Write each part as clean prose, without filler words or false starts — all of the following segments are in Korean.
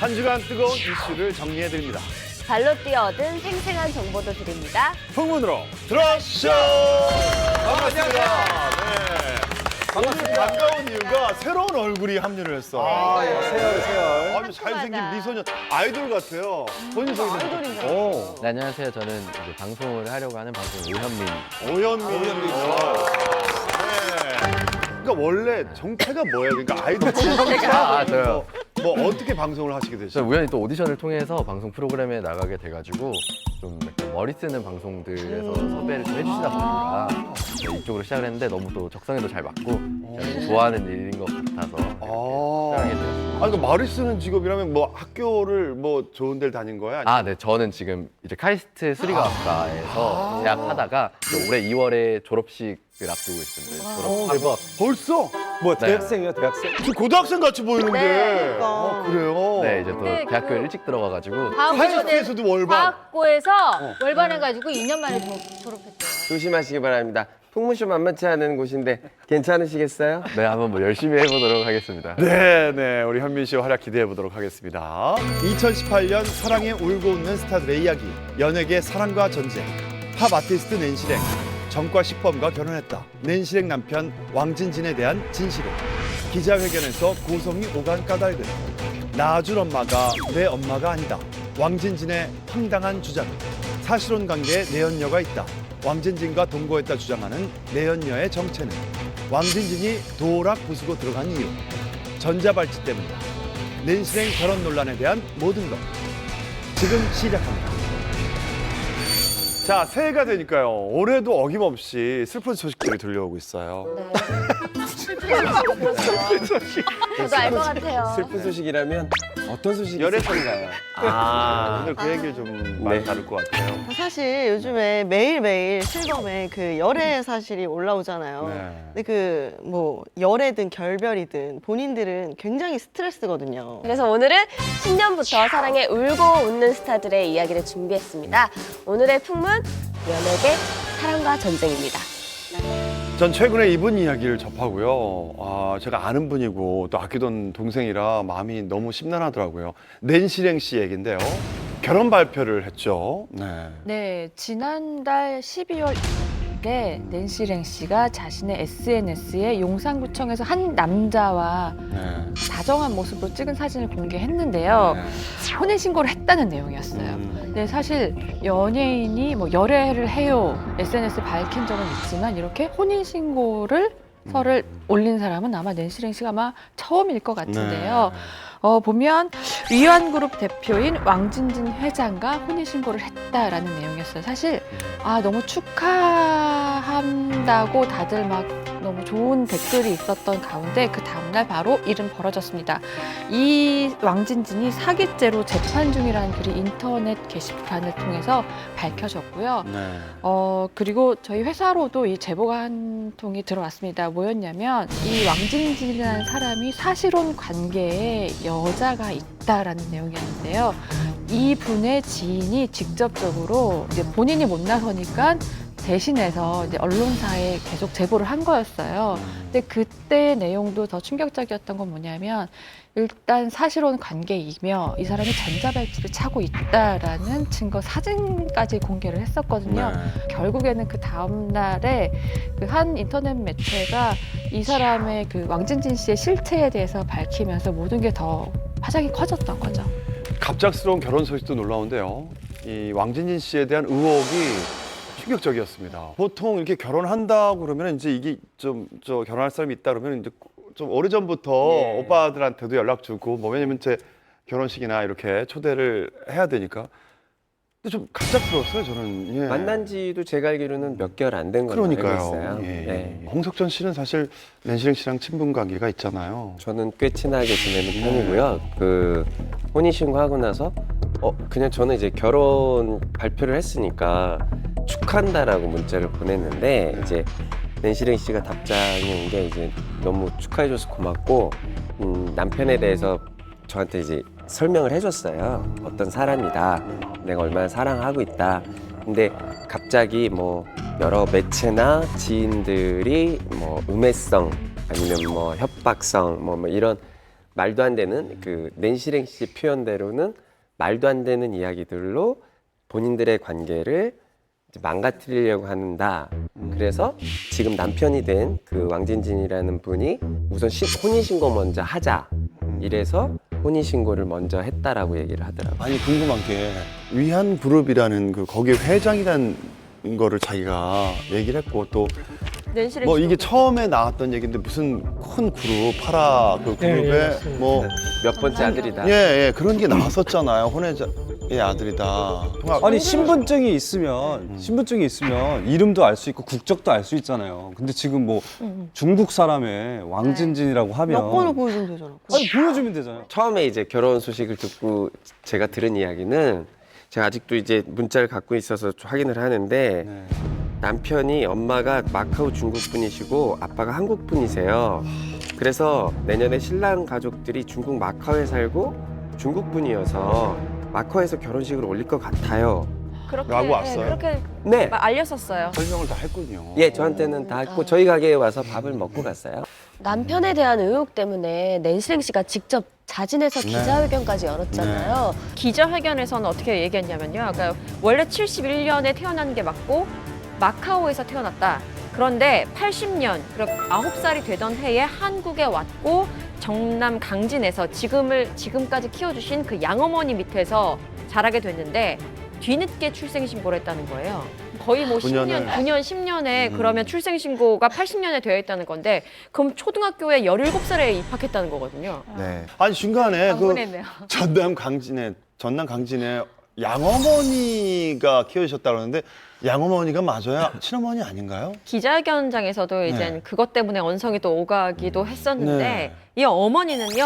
한 주간 뜨거운 이슈를 정리해드립니다. 발로 뛰어 얻은 생생한 정보도 드립니다. 풍문으로 드러쇼! 반갑습니다. 네. 오늘 반가운 이유가 새로운 얼굴이 합류를 했어. 세월. 아주 잘생긴 미소년 아이돌 같아요. 본인 소개 좀 해주세요. 네, 안녕하세요. 저는 이제 방송을 하려고 하는 방송 오현민. 오현민. 네. 그러니까 원래 정체가 뭐예요? 그러니까 아이돌 정체가 저요. 뭐 어떻게 방송을 하시게 저 되셨어요? 우연히 또 오디션을 통해서 방송 프로그램에 나가게 돼가지고 좀 약간 머리 쓰는 방송들에서 섭외를 좀 해주시다 보니까 네, 이쪽으로 시작을 했는데 너무 또 적성에도 잘 맞고 제가 좋아하는 일인 것 같아서 시작하게 되었습니다. 아니, 그 말을 쓰는 직업이라면 뭐 학교를 뭐 좋은 데를 다닌 거야? 아, 네. 저는 지금 이제 카이스트 수리과학과에서 재학하다가 올해 2월에 졸업식을 앞두고 있습니다. 대박. 벌써? 뭐 네. 대학생이요, 대학생? 저 고등학생 같이 보이는데. 네. 그래요? 네, 이제 또 근데 대학교를 그- 일찍 들어가가지고 카이스트에서도 월반. 과학고에서 월반해가지고 2년 만에 졸업했대요. 조심하시기 바랍니다. 풍문쇼 만만치 않은 곳인데 괜찮으시겠어요? 네, 한번 뭐 열심히 해보도록 하겠습니다. 네, 우리 현민 씨의 활약 기대해 보도록 하겠습니다. 2018년 사랑에 울고 웃는 스타들의 이야기, 연예계 사랑과 전쟁, 팝 아티스트 낸시랭, 전과 식범과 결혼했다. 낸시랭 남편 왕진진에 대한 진실을, 기자회견에서 고성이 오간 까닭을, 낳아준 엄마가 내 엄마가 아니다. 왕진진의 황당한 주장, 사실혼 관계에 내연녀가 있다. 왕진진과 동거했다 주장하는 내연녀의 정체는, 왕진진이 도락 부수고 들어간 이유, 전자발찌 때문이다. 낸시랭 결혼 논란에 대한 모든 것 지금 시작합니다. 자, 새해가 되니까요. 올해도 어김없이 슬픈 소식들이 들려오고 있어요. 저도 알 것 같아요. 슬픈 소식이라면 어떤 소식이 열애 있을까요? 오늘 그 얘기를 좀 많이 다룰 것 같아요. 사실 요즘에 매일매일 실검에 그 열애 사실이 올라오잖아요. 네. 근데 그 뭐 열애든 결별이든 본인들은 굉장히 스트레스거든요. 그래서 오늘은 신년부터 사랑에 울고 웃는 스타들의 이야기를 준비했습니다. 오늘의 풍문, 연예계 사랑과 전쟁입니다. 전 최근에 이분 이야기를 접하고요. 제가 아는 분이고 또 아끼던 동생이라 마음이 너무 심란하더라고요. 낸시랭 씨 얘긴데요. 결혼 발표를 했죠. 네. 네, 지난달 12월에 낸시랭 씨가 자신의 SNS에 용산구청에서 한 남자와 네. 다정한 모습으로 찍은 사진을 공개했는데요. 혼인 신고를 했다는 내용이었어요. 근데 사실 연예인이 뭐 열애를 해요, SNS에 밝힌 적은 있지만 이렇게 혼인 신고를 서를 올린 사람은 아마 낸시랭 씨가 아마 처음일 것 같은데요. 보면 위안그룹 대표인 왕진진 회장과 혼인신고를 했다라는 내용이었어요. 사실 너무 축하한다고 다들 막 너무 좋은 댓글이 있었던 가운데 그 다음날 바로 일은 벌어졌습니다. 이 왕진진이 사기죄로 재판 중이라는 글이 인터넷 게시판을 통해서 밝혀졌고요. 네. 그리고 저희 회사로도 이 제보가 한 통이 들어왔습니다. 뭐였냐면 이 왕진진이라는 사람이 사실혼 관계에 여자가 있다라는 내용이었는데요. 이 분의 지인이 직접적으로 이제 본인이 못 나서니까 대신해서 이제 언론사에 계속 제보를 한 거였어요. 근데 그때 내용도 더 충격적이었던 건 뭐냐면 일단 사실혼 관계이며 이 사람이 전자발찌를 차고 있다라는 증거 사진까지 공개를 했었거든요. 결국에는 그 다음 날에 그 한 인터넷 매체가 이 사람의 그 왕진진 씨의 실체에 대해서 밝히면서 모든 게 더 파장이 커졌던 거죠. 갑작스러운 결혼 소식도 놀라운데요. 이 왕진진 씨에 대한 의혹이 충격적이었습니다. 보통 이렇게 결혼한다고 그러면 이제 이게 좀 결혼할 사람이 있다 그러면 이제 좀 오래전부터 오빠들한테도 연락 주고 뭐 왜냐면 제 결혼식이나 이렇게 초대를 해야 되니까. 근데 좀 갑작스러웠어요, 저는. 예. 만난 지도 제가 알기로는 몇 개월 안 된 걸로 알고 그러니까요. 있어요. 예. 네. 홍석천 씨는 사실 낸시랭 씨랑 친분 관계가 있잖아요. 저는 꽤 친하게 지내는 편이고요. 그 혼인신고하고 나서 그냥 저는 이제 결혼 발표를 했으니까 축하한다라고 문자를 보냈는데 이제 낸시랭 씨가 답장이 온 게 이제 너무 축하해줘서 고맙고 남편에 대해서 저한테 이제 설명을 해줬어요. 어떤 사람이다. 내가 얼마나 사랑하고 있다. 근데 갑자기 뭐 여러 매체나 지인들이 뭐 음해성 아니면 뭐 협박성 뭐 이런 말도 안 되는 그 낸시랭 씨 표현대로는 말도 안 되는 이야기들로 본인들의 관계를 이제 망가뜨리려고 한다. 그래서 지금 남편이 된 그 왕진진이라는 분이 우선 혼인신고 먼저 하자. 이래서 혼인신고를 먼저 했다라고 얘기를 하더라고요. 아니 궁금한 게 위안그룹이라는 그 거기 회장이라는 거를 자기가 얘기를 했고 또 낸시랭 뭐 이게 씨도 처음에 나왔던 얘기인데 무슨 큰 그룹 파라 그 그룹에 뭐 몇 번째 아들이다. 예, 그런 게 나왔었잖아요. 혼외자의 아들이다. 아니 신분증이 있으면 이름도 알 수 있고 국적도 알 수 있잖아요. 근데 지금 뭐 중국 사람의 왕진진이라고 하면 여권을 보여주면 되잖아. 아니 보여주면 되잖아요. 처음에 이제 결혼 소식을 듣고 제가 들은 이야기는 제가 아직도 이제 문자를 갖고 있어서 확인을 하는데 네. 남편이 엄마가 마카오 중국 분이시고 아빠가 한국 분이세요. 그래서 내년에 신랑 가족들이 중국 마카오에 살고 중국 분이어서 마카오에서 결혼식을 올릴 것 같아요. 그렇게 라고 왔어요? 그렇게 네. 알렸었어요. 설명을 다 했군요. 예, 저한테는 다 했고 저희 가게에 와서 밥을 먹고 갔어요. 남편에 대한 의혹 때문에 낸시랭 씨가 직접 자진해서 기자회견까지 열었잖아요. 기자회견에서는 어떻게 얘기했냐면요. 그러니까 원래 71년에 태어난 게 맞고 마카오에서 태어났다. 그런데 80년, 그러니까 9살이 되던 해에 한국에 왔고 정남 강진에서 지금까지 키워주신 그 양어머니 밑에서 자라게 됐는데 뒤늦게 출생신고를 했다는 거예요. 거의 뭐 9년을. 9년, 10년에 그러면 출생신고가 80년에 되어 있다는 건데 그럼 초등학교에 17살에 입학했다는 거거든요. 네. 아니 중간에 그 흥분했네요. 전남 강진에 양어머니가 키우셨다 그러는데 양어머니가 맞아요? 친어머니 아닌가요? 기자회견장에서도 이제 네. 그것 때문에 언성이 또 오가기도 했었는데 네. 이 어머니는요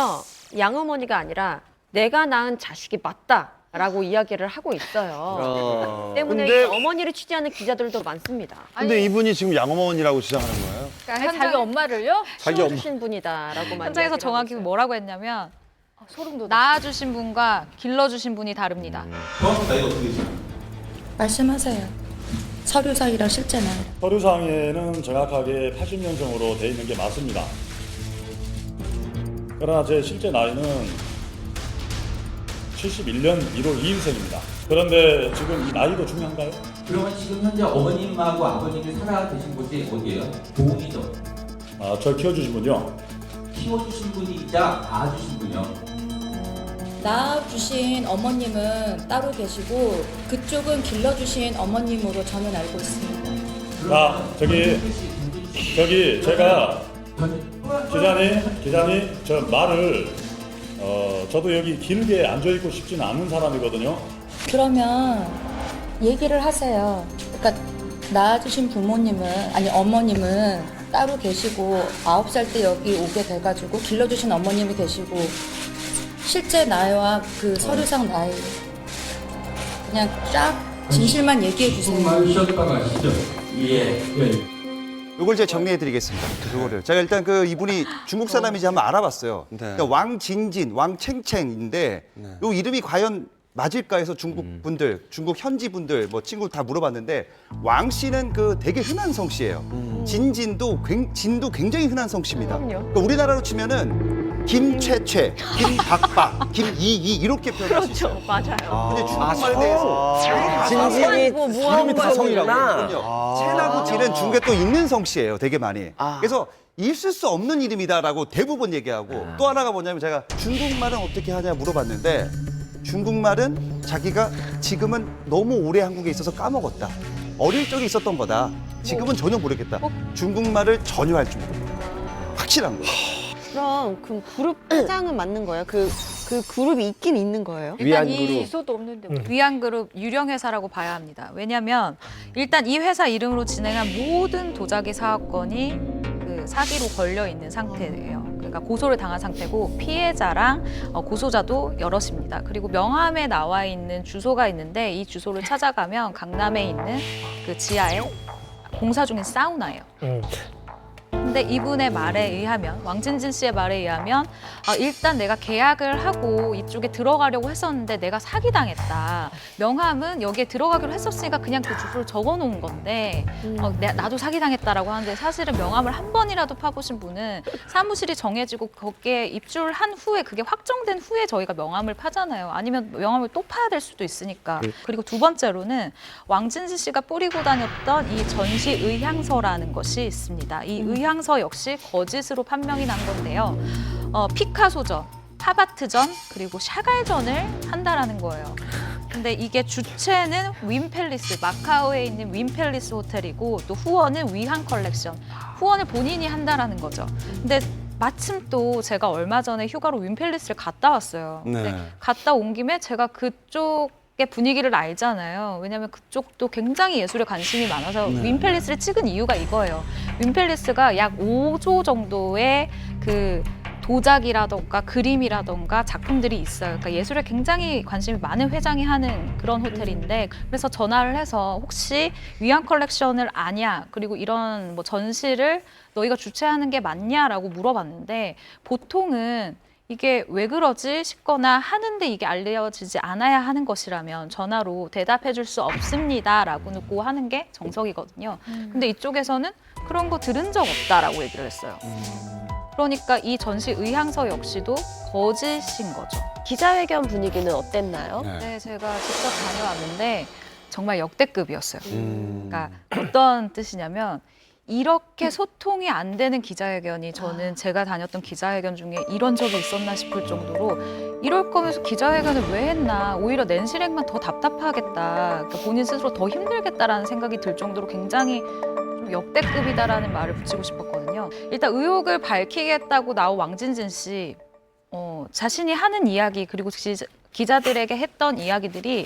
양어머니가 아니라 내가 낳은 자식이 맞다라고 이야기를 하고 있어요. 때문에 근데- 이 어머니를 취재하는 기자들도 많습니다. 근데 이분이 지금 양어머니라고 주장하는 거예요? 그러니까 자기 엄마를요 자기 엄마. 키워주신 분이다라고만 현장에서 이야기를 정확히 하고 있어요. 뭐라고 했냐면 소름 돋았어요. 낳아주신 분과 길러주신 분이 다릅니다. 말씀하세요. 서류상이랑 실제 나이. 서류상에는 정확하게 80년생으로 돼 있는 게 맞습니다. 그러나 제 실제 나이는 71년 1월 2일생입니다. 그런데 지금 이 나이도 중요한가요? 그러면 지금 현재 어머님하고 아버님이 살아 계신 곳이 어디예요? 고흥이죠. 아, 저 키워주신 분요. 키워주신 분이자 낳아주신 분이요. 낳아주신 어머님은 따로 계시고 그쪽은 길러주신 어머님으로 저는 알고 있습니다. 아, 저기 제가 기자님 저 말을 저도 여기 길게 앉아 있고 싶지는 않은 사람이거든요. 그러면 얘기를 하세요. 그러니까 낳아주신 부모님은 아니 어머님은 따로 계시고 9살 때 여기 오게 돼가지고 길러주신 어머님이 계시고 실제 나이와 그 서류상 나이 그냥 쫙 진실만 얘기해 주세요. 쉬었다 가시죠. 예. 이걸 제가 정리해드리겠습니다. 그거를 제가 일단 그 이분이 중국 사람인지 한번 알아봤어요. 그러니까 왕진진, 왕챙챙인데 요 이름이 과연 맞을까 해서 중국 분들, 중국 현지 분들, 뭐 친구 다 물어봤는데 왕 씨는 그 되게 흔한 성씨예요. 진진도 굉장히 흔한 성씨입니다. 그러니까 우리나라로 치면은 김최최, 김박박, 김이이 이렇게 표현할 수 있어요. 맞아요. 근데 중국말에 대해서 진진이 이름이 다 성이라고. 성이구나. 채나고 지는 중국에 또 있는 성씨예요. 되게 많이. 그래서 있을 수 없는 이름이다라고 대부분 얘기하고 또 하나가 뭐냐면 제가 중국말은 어떻게 하냐 물어봤는데 중국말은 자기가 지금은 너무 오래 한국에 있어서 까먹었다. 어릴 적에 있었던 거다. 지금은 전혀 모르겠다. 중국말을 전혀 할 줄 모릅니다. 확실한 거예요. 그럼 그 그룹 회장은 맞는 거예요? 그 그룹이 있긴 있는 거예요? 일단 위안그룹. 이 있어도 없는데 뭐. 위안그룹 유령 회사라고 봐야 합니다. 왜냐하면 일단 이 회사 이름으로 진행한 모든 도자기 사업건이 그 사기로 걸려 있는 상태예요. 그러니까 고소를 당한 상태고 피해자랑 고소자도 여럿입니다. 그리고 명함에 나와 있는 주소가 있는데 이 주소를 찾아가면 강남에 있는 그 지하에 공사 중인 사우나예요. 근데 이분의 말에 의하면, 왕진진 씨의 말에 의하면 일단 내가 계약을 하고 이쪽에 들어가려고 했었는데 내가 사기당했다. 명함은 여기에 들어가기로 했었으니까 그냥 그 주소를 적어놓은 건데 나도 사기당했다라고 하는데, 사실은 명함을 한 번이라도 파보신 분은 사무실이 정해지고 거기에 입주한 후에 그게 확정된 후에 저희가 명함을 파잖아요. 아니면 명함을 또 파야 될 수도 있으니까. 그리고 두 번째로는 왕진진 씨가 뿌리고 다녔던 이 전시 의향서라는 것이 있습니다. 이 의향서 역시 거짓으로 판명이 난 건데요. 피카소전, 팝아트전, 그리고 샤갈전을 한다라는 거예요. 근데 이게 주체는 윈팰리스, 마카오에 있는 윈팰리스 호텔이고, 또 후원은 위항 컬렉션, 후원을 본인이 한다라는 거죠. 근데 마침 또 제가 얼마 전에 휴가로 윈팰리스를 갔다 왔어요. 근데 갔다 온 김에 제가 그쪽의 분위기를 알잖아요. 왜냐하면 그쪽도 굉장히 예술에 관심이 많아서 윈팰리스를 찍은 이유가 이거예요. 윈팰리스가 약 5조 정도의 그 도자기라던가 그림이라던가 작품들이 있어요. 그러니까 예술에 굉장히 관심이 많은 회장이 하는 그런 호텔인데, 그래서 전화를 해서 혹시 위안 컬렉션을 아냐, 그리고 이런 뭐 전시를 너희가 주최하는 게 맞냐라고 물어봤는데, 보통은 이게 왜 그러지 싶거나 하는데 이게 알려지지 않아야 하는 것이라면 전화로 대답해 줄 수 없습니다라고 놓고 하는 게 정석이거든요. 근데 이쪽에서는 그런 거 들은 적 없다라고 얘기를 했어요. 그러니까 이 전시 의향서 역시도 거짓인 거죠. 기자회견 분위기는 어땠나요? 네, 제가 직접 다녀왔는데 정말 역대급이었어요. 그러니까 어떤 뜻이냐면, 이렇게 소통이 안 되는 기자회견이 저는 제가 다녔던 기자회견 중에 이런 적이 있었나 싶을 정도로, 이럴 거면서 기자회견을 왜 했나, 오히려 낸시랭만 더 답답하겠다, 그러니까 본인 스스로 더 힘들겠다라는 생각이 들 정도로 굉장히 좀 역대급이다라는 말을 붙이고 싶었거든요. 일단 의혹을 밝히겠다고 나온 왕진진 씨, 자신이 하는 이야기 그리고 기자들에게 했던 이야기들이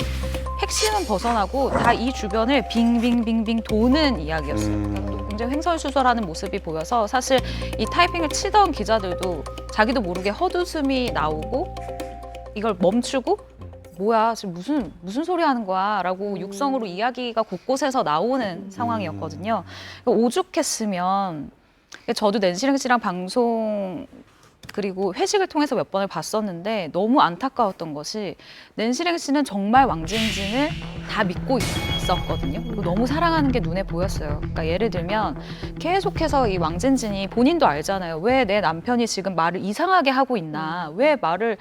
핵심은 벗어나고 다 이 주변을 빙빙빙빙 도는 이야기였어요. 그러니까 또 굉장히 횡설수설하는 모습이 보여서, 사실 이 타이핑을 치던 기자들도 자기도 모르게 헛웃음이 나오고 이걸 멈추고 뭐야 지금 무슨 소리 하는 거야 라고 육성으로 이야기가 곳곳에서 나오는 상황이었거든요. 그러니까 오죽했으면, 저도 낸시랭 씨랑 방송 그리고 회식을 통해서 몇 번을 봤었는데 너무 안타까웠던 것이, 낸시랭 씨는 정말 왕진진을 다 믿고 있었거든요. 그리고 너무 사랑하는 게 눈에 보였어요. 그러니까 예를 들면 계속해서 이 왕진진이 본인도 알잖아요. 왜 내 남편이 지금 말을 이상하게 하고 있나, 왜 말을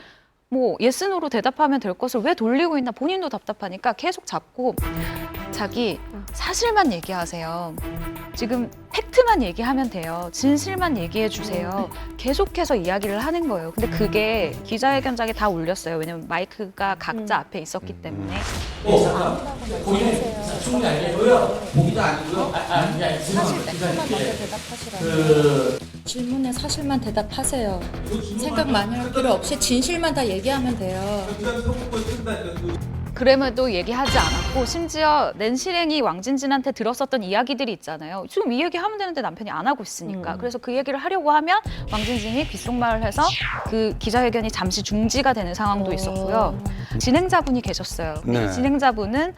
뭐 예스노로 대답하면 될 것을 왜 돌리고 있나, 본인도 답답하니까 계속 잡고 자기 사실만 얘기하세요. 지금 팩트만 얘기하면 돼요. 진실만 얘기해 주세요. 계속해서 이야기를 하는 거예요. 근데 그게 기자회견장에 다 올렸어요. 왜냐면 마이크가 각자 앞에 있었기 때문에. 잠깐. 거기는 충분히 알겠고요. 보기도 아니고요. 기자님께 질문에 사실만 대답하세요. 생각 많이 할 필요 없이 진실만 다 얘기하면 돼요. 그럼에도 얘기하지 않았고, 심지어 낸시랭이 왕진진한테 들었었던 이야기들이 있잖아요. 지금 이 얘기하면 되는데 남편이 안 하고 있으니까. 그래서 그 얘기를 하려고 하면 왕진진이 빗속말을 해서 그 기자회견이 잠시 중지가 되는 상황도 있었고요. 진행자분이 계셨어요. 이 진행자분은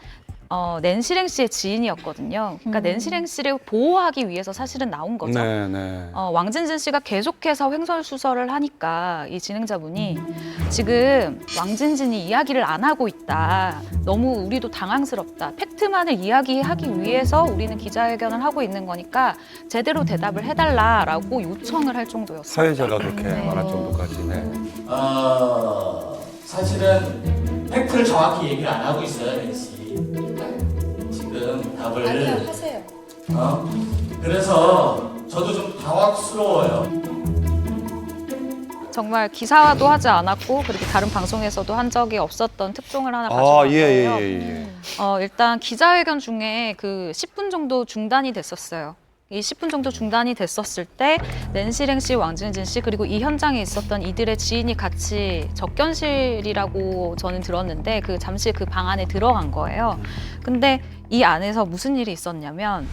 낸시랭 씨의 지인이었거든요. 그러니까 낸시랭 씨를 보호하기 위해서 사실은 나온 거죠. 왕진진 씨가 계속해서 횡설수설을 하니까 이 진행자분이 지금 왕진진이 이야기를 안 하고 있다. 너무 우리도 당황스럽다. 팩트만을 이야기하기 위해서 우리는 기자회견을 하고 있는 거니까 제대로 대답을 해달라라고 요청을 할 정도였어요. 사회자가 그렇게 말할 정도까지. 사실은 팩트를 정확히 얘기를 안 하고 있어요, 낸시. 지금 답을 하세요. 그래서 저도 좀 당황스러워요. 정말 기사화도 하지 않았고, 그리고 다른 방송에서도 한 적이 없었던 특종을 하나 가져왔어요. 일단 기자회견 중에 그 10분 정도 중단이 됐었어요. 이 10분 정도 중단이 됐었을 때 낸시랭 씨, 왕진진 씨, 그리고 이 현장에 있었던 이들의 지인이 같이 접견실이라고 저는 들었는데, 잠시 그 방 안에 들어간 거예요. 근데 이 안에서 무슨 일이 있었냐면,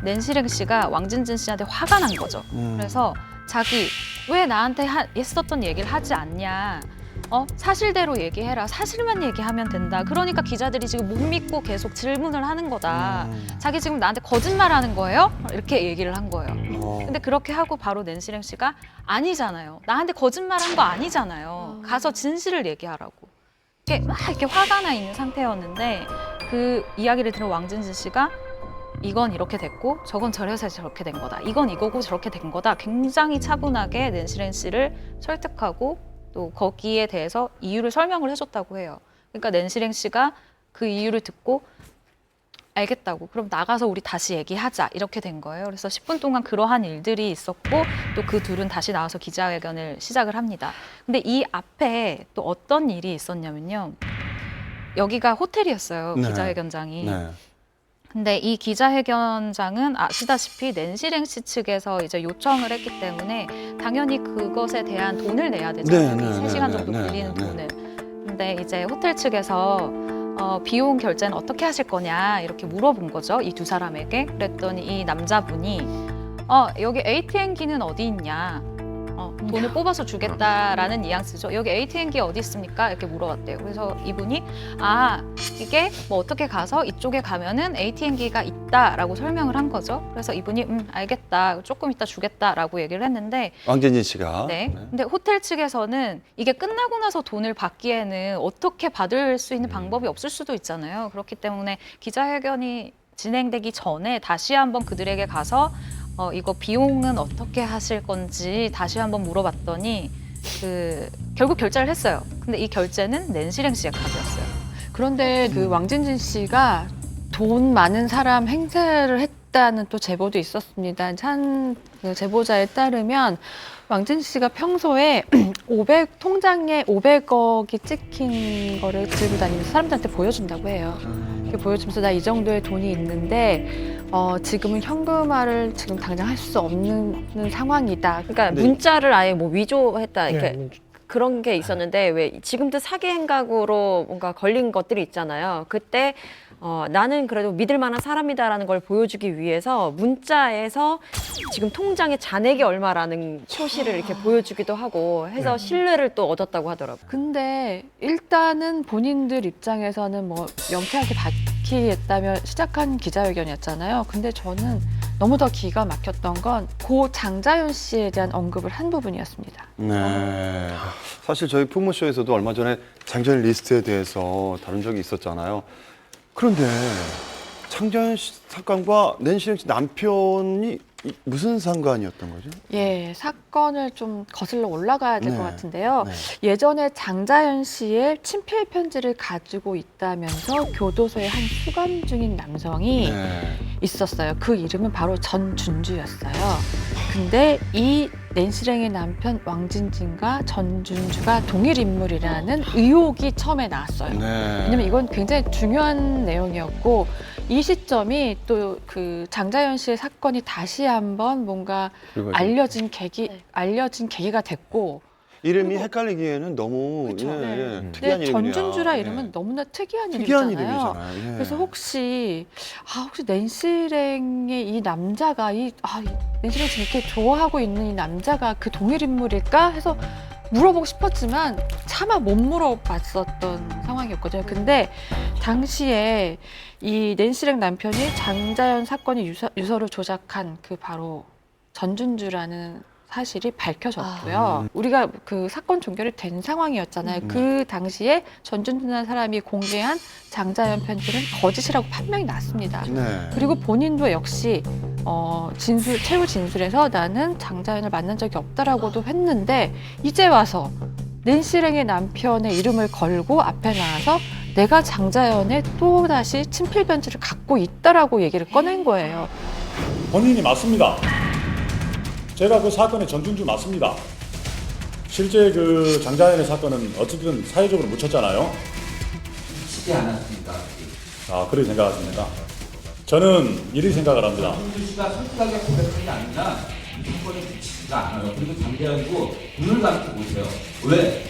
낸시랭 씨가 왕진진 씨한테 화가 난 거죠. 그래서 자기 왜 나한테 했었던 얘기를 하지 않냐, 사실대로 얘기해라. 사실만 얘기하면 된다. 그러니까 기자들이 지금 못 믿고 계속 질문을 하는 거다. 자기 지금 나한테 거짓말하는 거예요? 이렇게 얘기를 한 거예요. 근데 그렇게 하고 바로 낸시랭 씨가 아니잖아요. 나한테 거짓말한 거 아니잖아요. 가서 진실을 얘기하라고. 이렇게 화가 나 있는 상태였는데 그 이야기를 들은 왕진진 씨가 이건 이렇게 됐고 저건 저래서 저렇게 된 거다. 이건 이거고 저렇게 된 거다. 굉장히 차분하게 낸시랭 씨를 설득하고 또 거기에 대해서 이유를 설명을 해줬다고 해요. 그러니까 낸시랭 씨가 그 이유를 듣고 알겠다고. 그럼 나가서 우리 다시 얘기하자. 이렇게 된 거예요. 그래서 10분 동안 그러한 일들이 있었고 또 그 둘은 다시 나와서 기자회견을 시작을 합니다. 근데 이 앞에 또 어떤 일이 있었냐면요. 여기가 호텔이었어요. 네. 기자회견장이. 네. 근데 이 기자회견장은 아시다시피 낸시랭 씨 측에서 이제 요청을 했기 때문에 당연히 그것에 대한 돈을 내야 되잖아요. 네, 네, 3시간 네, 정도 네, 빌리는 네. 돈을. 근데 이제 호텔 측에서 비용 결제는 어떻게 하실 거냐 이렇게 물어본 거죠. 이 두 사람에게. 그랬더니 이 남자분이 여기 ATM기는 어디 있냐. 돈을 뽑아서 주겠다라는 뉘앙스죠. 여기 ATM기 어디 있습니까? 이렇게 물어봤대요. 그래서 이분이 이게 뭐 어떻게 가서 이쪽에 가면은 ATM기가 있다라고 설명을 한 거죠. 그래서 이분이 알겠다. 조금 이따 주겠다라고 얘기를 했는데 왕진진 씨가. 네. 근데 호텔 측에서는 이게 끝나고 나서 돈을 받기에는 어떻게 받을 수 있는 방법이 없을 수도 있잖아요. 그렇기 때문에 기자회견이 진행되기 전에 다시 한번 그들에게 가서 이거 비용은 어떻게 하실 건지 다시 한번 물어봤더니 결국 결제를 했어요. 근데 이 결제는 낸시랭 씨의 카드였어요. 그런데 그 왕진진 씨가 돈 많은 사람 행세를 했다는 또 제보도 있었습니다. 그 제보자에 따르면 왕진진 씨가 평소에 통장에 500억이 찍힌 거를 들고 다니면서 사람들한테 보여준다고 해요. 이렇게 보여주면서 나 이 정도의 돈이 있는데 지금은 현금화를 지금 당장 할 수 없는 상황이다. 그러니까 문자를 아예 뭐 위조했다 이렇게 그런 게 있었는데 왜 지금도 사기 행각으로 뭔가 걸린 것들이 있잖아요. 그때 나는 그래도 믿을 만한 사람이다라는 걸 보여주기 위해서 문자에서 지금 통장에 잔액이 얼마라는 표시를 이렇게 보여주기도 하고 해서 신뢰를 또 얻었다고 하더라고요. 근데 일단은 본인들 입장에서는 뭐 명쾌하게 밝히겠다며 시작한 기자회견이었잖아요. 근데 저는 너무 더 기가 막혔던 건 고 장자연 씨에 대한 언급을 한 부분이었습니다. 네. 사실 저희 풍무쇼에서도 얼마 전에 장자연 리스트에 대해서 다룬 적이 있었잖아요. 그런데 장자연 씨 사건과 낸시랭 씨 남편이 무슨 상관이었던 거죠? 예, 사건을 좀 거슬러 올라가야 될 것 네. 같은데요. 네. 예전에 장자연 씨의 친필 편지를 가지고 있다면서 교도소에 한 수감 중인 남성이 있었어요. 그 이름은 바로 전준주였어요. 근데 이 낸시랭의 남편 왕진진과 전준주가 동일 인물이라는 의혹이 처음에 나왔어요. 왜냐면 이건 굉장히 중요한 내용이었고 이 시점이 또 그 장자연 씨의 사건이 다시 한번 뭔가 알려진 계기가 됐고 이름이 헷갈리기에는 너무 특이한 근데 이름이야. 전준주라 이름은 너무나 특이한 이름이잖아요. 그래서 혹시 낸시랭의 이 남자가 낸시랭 지금 이렇게 좋아하고 있는 이 남자가 그 동일 인물일까 해서 물어보고 싶었지만 차마 못 물어봤었던 상황이었거든요. 근데 당시에 이 낸시랭 남편이 장자연 사건의 유서를 조작한 그 바로 전준주라는 사실이 밝혀졌고요. 우리가 그 사건 종결이 된 상황이었잖아요. 그 당시에 전준주라는 사람이 공개한 장자연 편지는 거짓이라고 판명이 났습니다. 그리고 본인도 역시 최후 진술에서 나는 장자연을 만난 적이 없다라고도 했는데 이제 와서 낸시랭의 남편의 이름을 걸고 앞에 나와서 내가 장자연의 또다시 친필 편지를 갖고 있다라고 얘기를 꺼낸 거예요. 본인이 맞습니다. 제가 그 사건의 전준주 맞습니다. 실제 그 장자연의 사건은 어쨌든 사회적으로 묻혔잖아요. 쉽지 않았습니다. 그렇게 생각하십니까? 저는 이렇게 생각을 합니다. 전준주 씨가 솔직하게 고백한 게 아니라 이 사건에 미치지가 않아요. 그리고 장자연도 눈을 감고 보세요. 왜?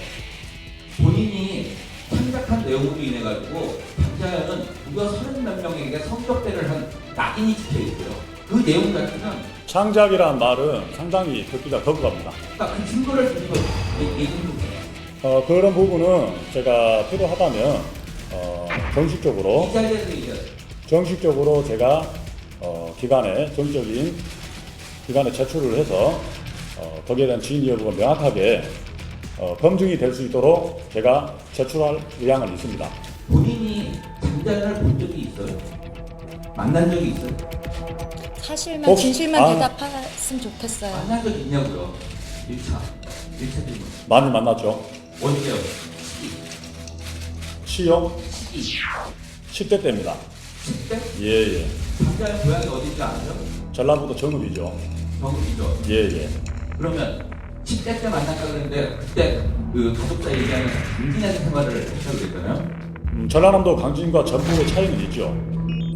본인이 창작한 내용으로 인해 가지고 장자연은 무려 30몇 명에게 성적대를 한 낙인이 찍혀 있어요. 그 내용 자체는 창작이라는 말은 상당히 듣기가 거부갑니다. 그 증거를 가지고 얘기해 보세요. 그런 부분은 제가 필요하다면 정식적으로 제가 기관에 정적인 기관에 제출을 해서 거기에 대한 지인 여부가 명확하게 검증이 될 수 있도록 제가 제출할 의향은 있습니다. 본인이 장자연을 본 적이 있어요? 만난 적이 있어요? 사실만 진실만 대답했으면 좋겠어요. 만난 적이 있냐고요? 1차 질문. 많이 만났죠. 언제요? 시요? 시기. 10대 때입니다. 10대? 예. 장자연 고향이 어딘지 아세요? 전라북도 정읍이죠. 정읍이죠. 예. 그러면 10대 때 만났다 그랬는데 그때 그 가족사 얘기하면 강진에서 생활을 했다고 그랬잖아요. 전라남도 강진과 전북의 차이는 있죠.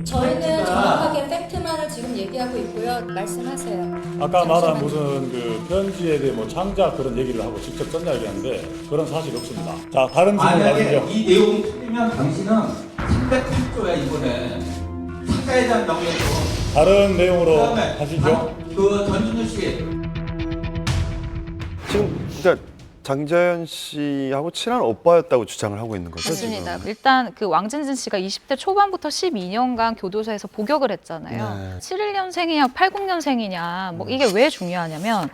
저희는 정확하게 팩트만을 지금 얘기하고 있고요. 말씀하세요. 아까 말한 무슨 그 편지에 대해 뭐 창작 그런 얘기를 하고 직접 썼냐 얘기하는데 그런 사실이 없습니다. 자, 다른 질문 만약에 가시죠. 이 내용이 틀리면 당신은 308조야 이번에 사자에 대한 명예훼손. 다른 내용으로 그다음에 하시죠. 그 전준우 씨. 지금 그러니까 장자연 씨하고 친한 오빠였다고 주장을 하고 있는 거죠? 맞습니다. 지금? 일단 그 왕진진 씨가 20대 초반부터 12년간 교도소에서 복역을 했잖아요. 네. 71년생이냐 80년생이냐 뭐 이게 왜 중요하냐면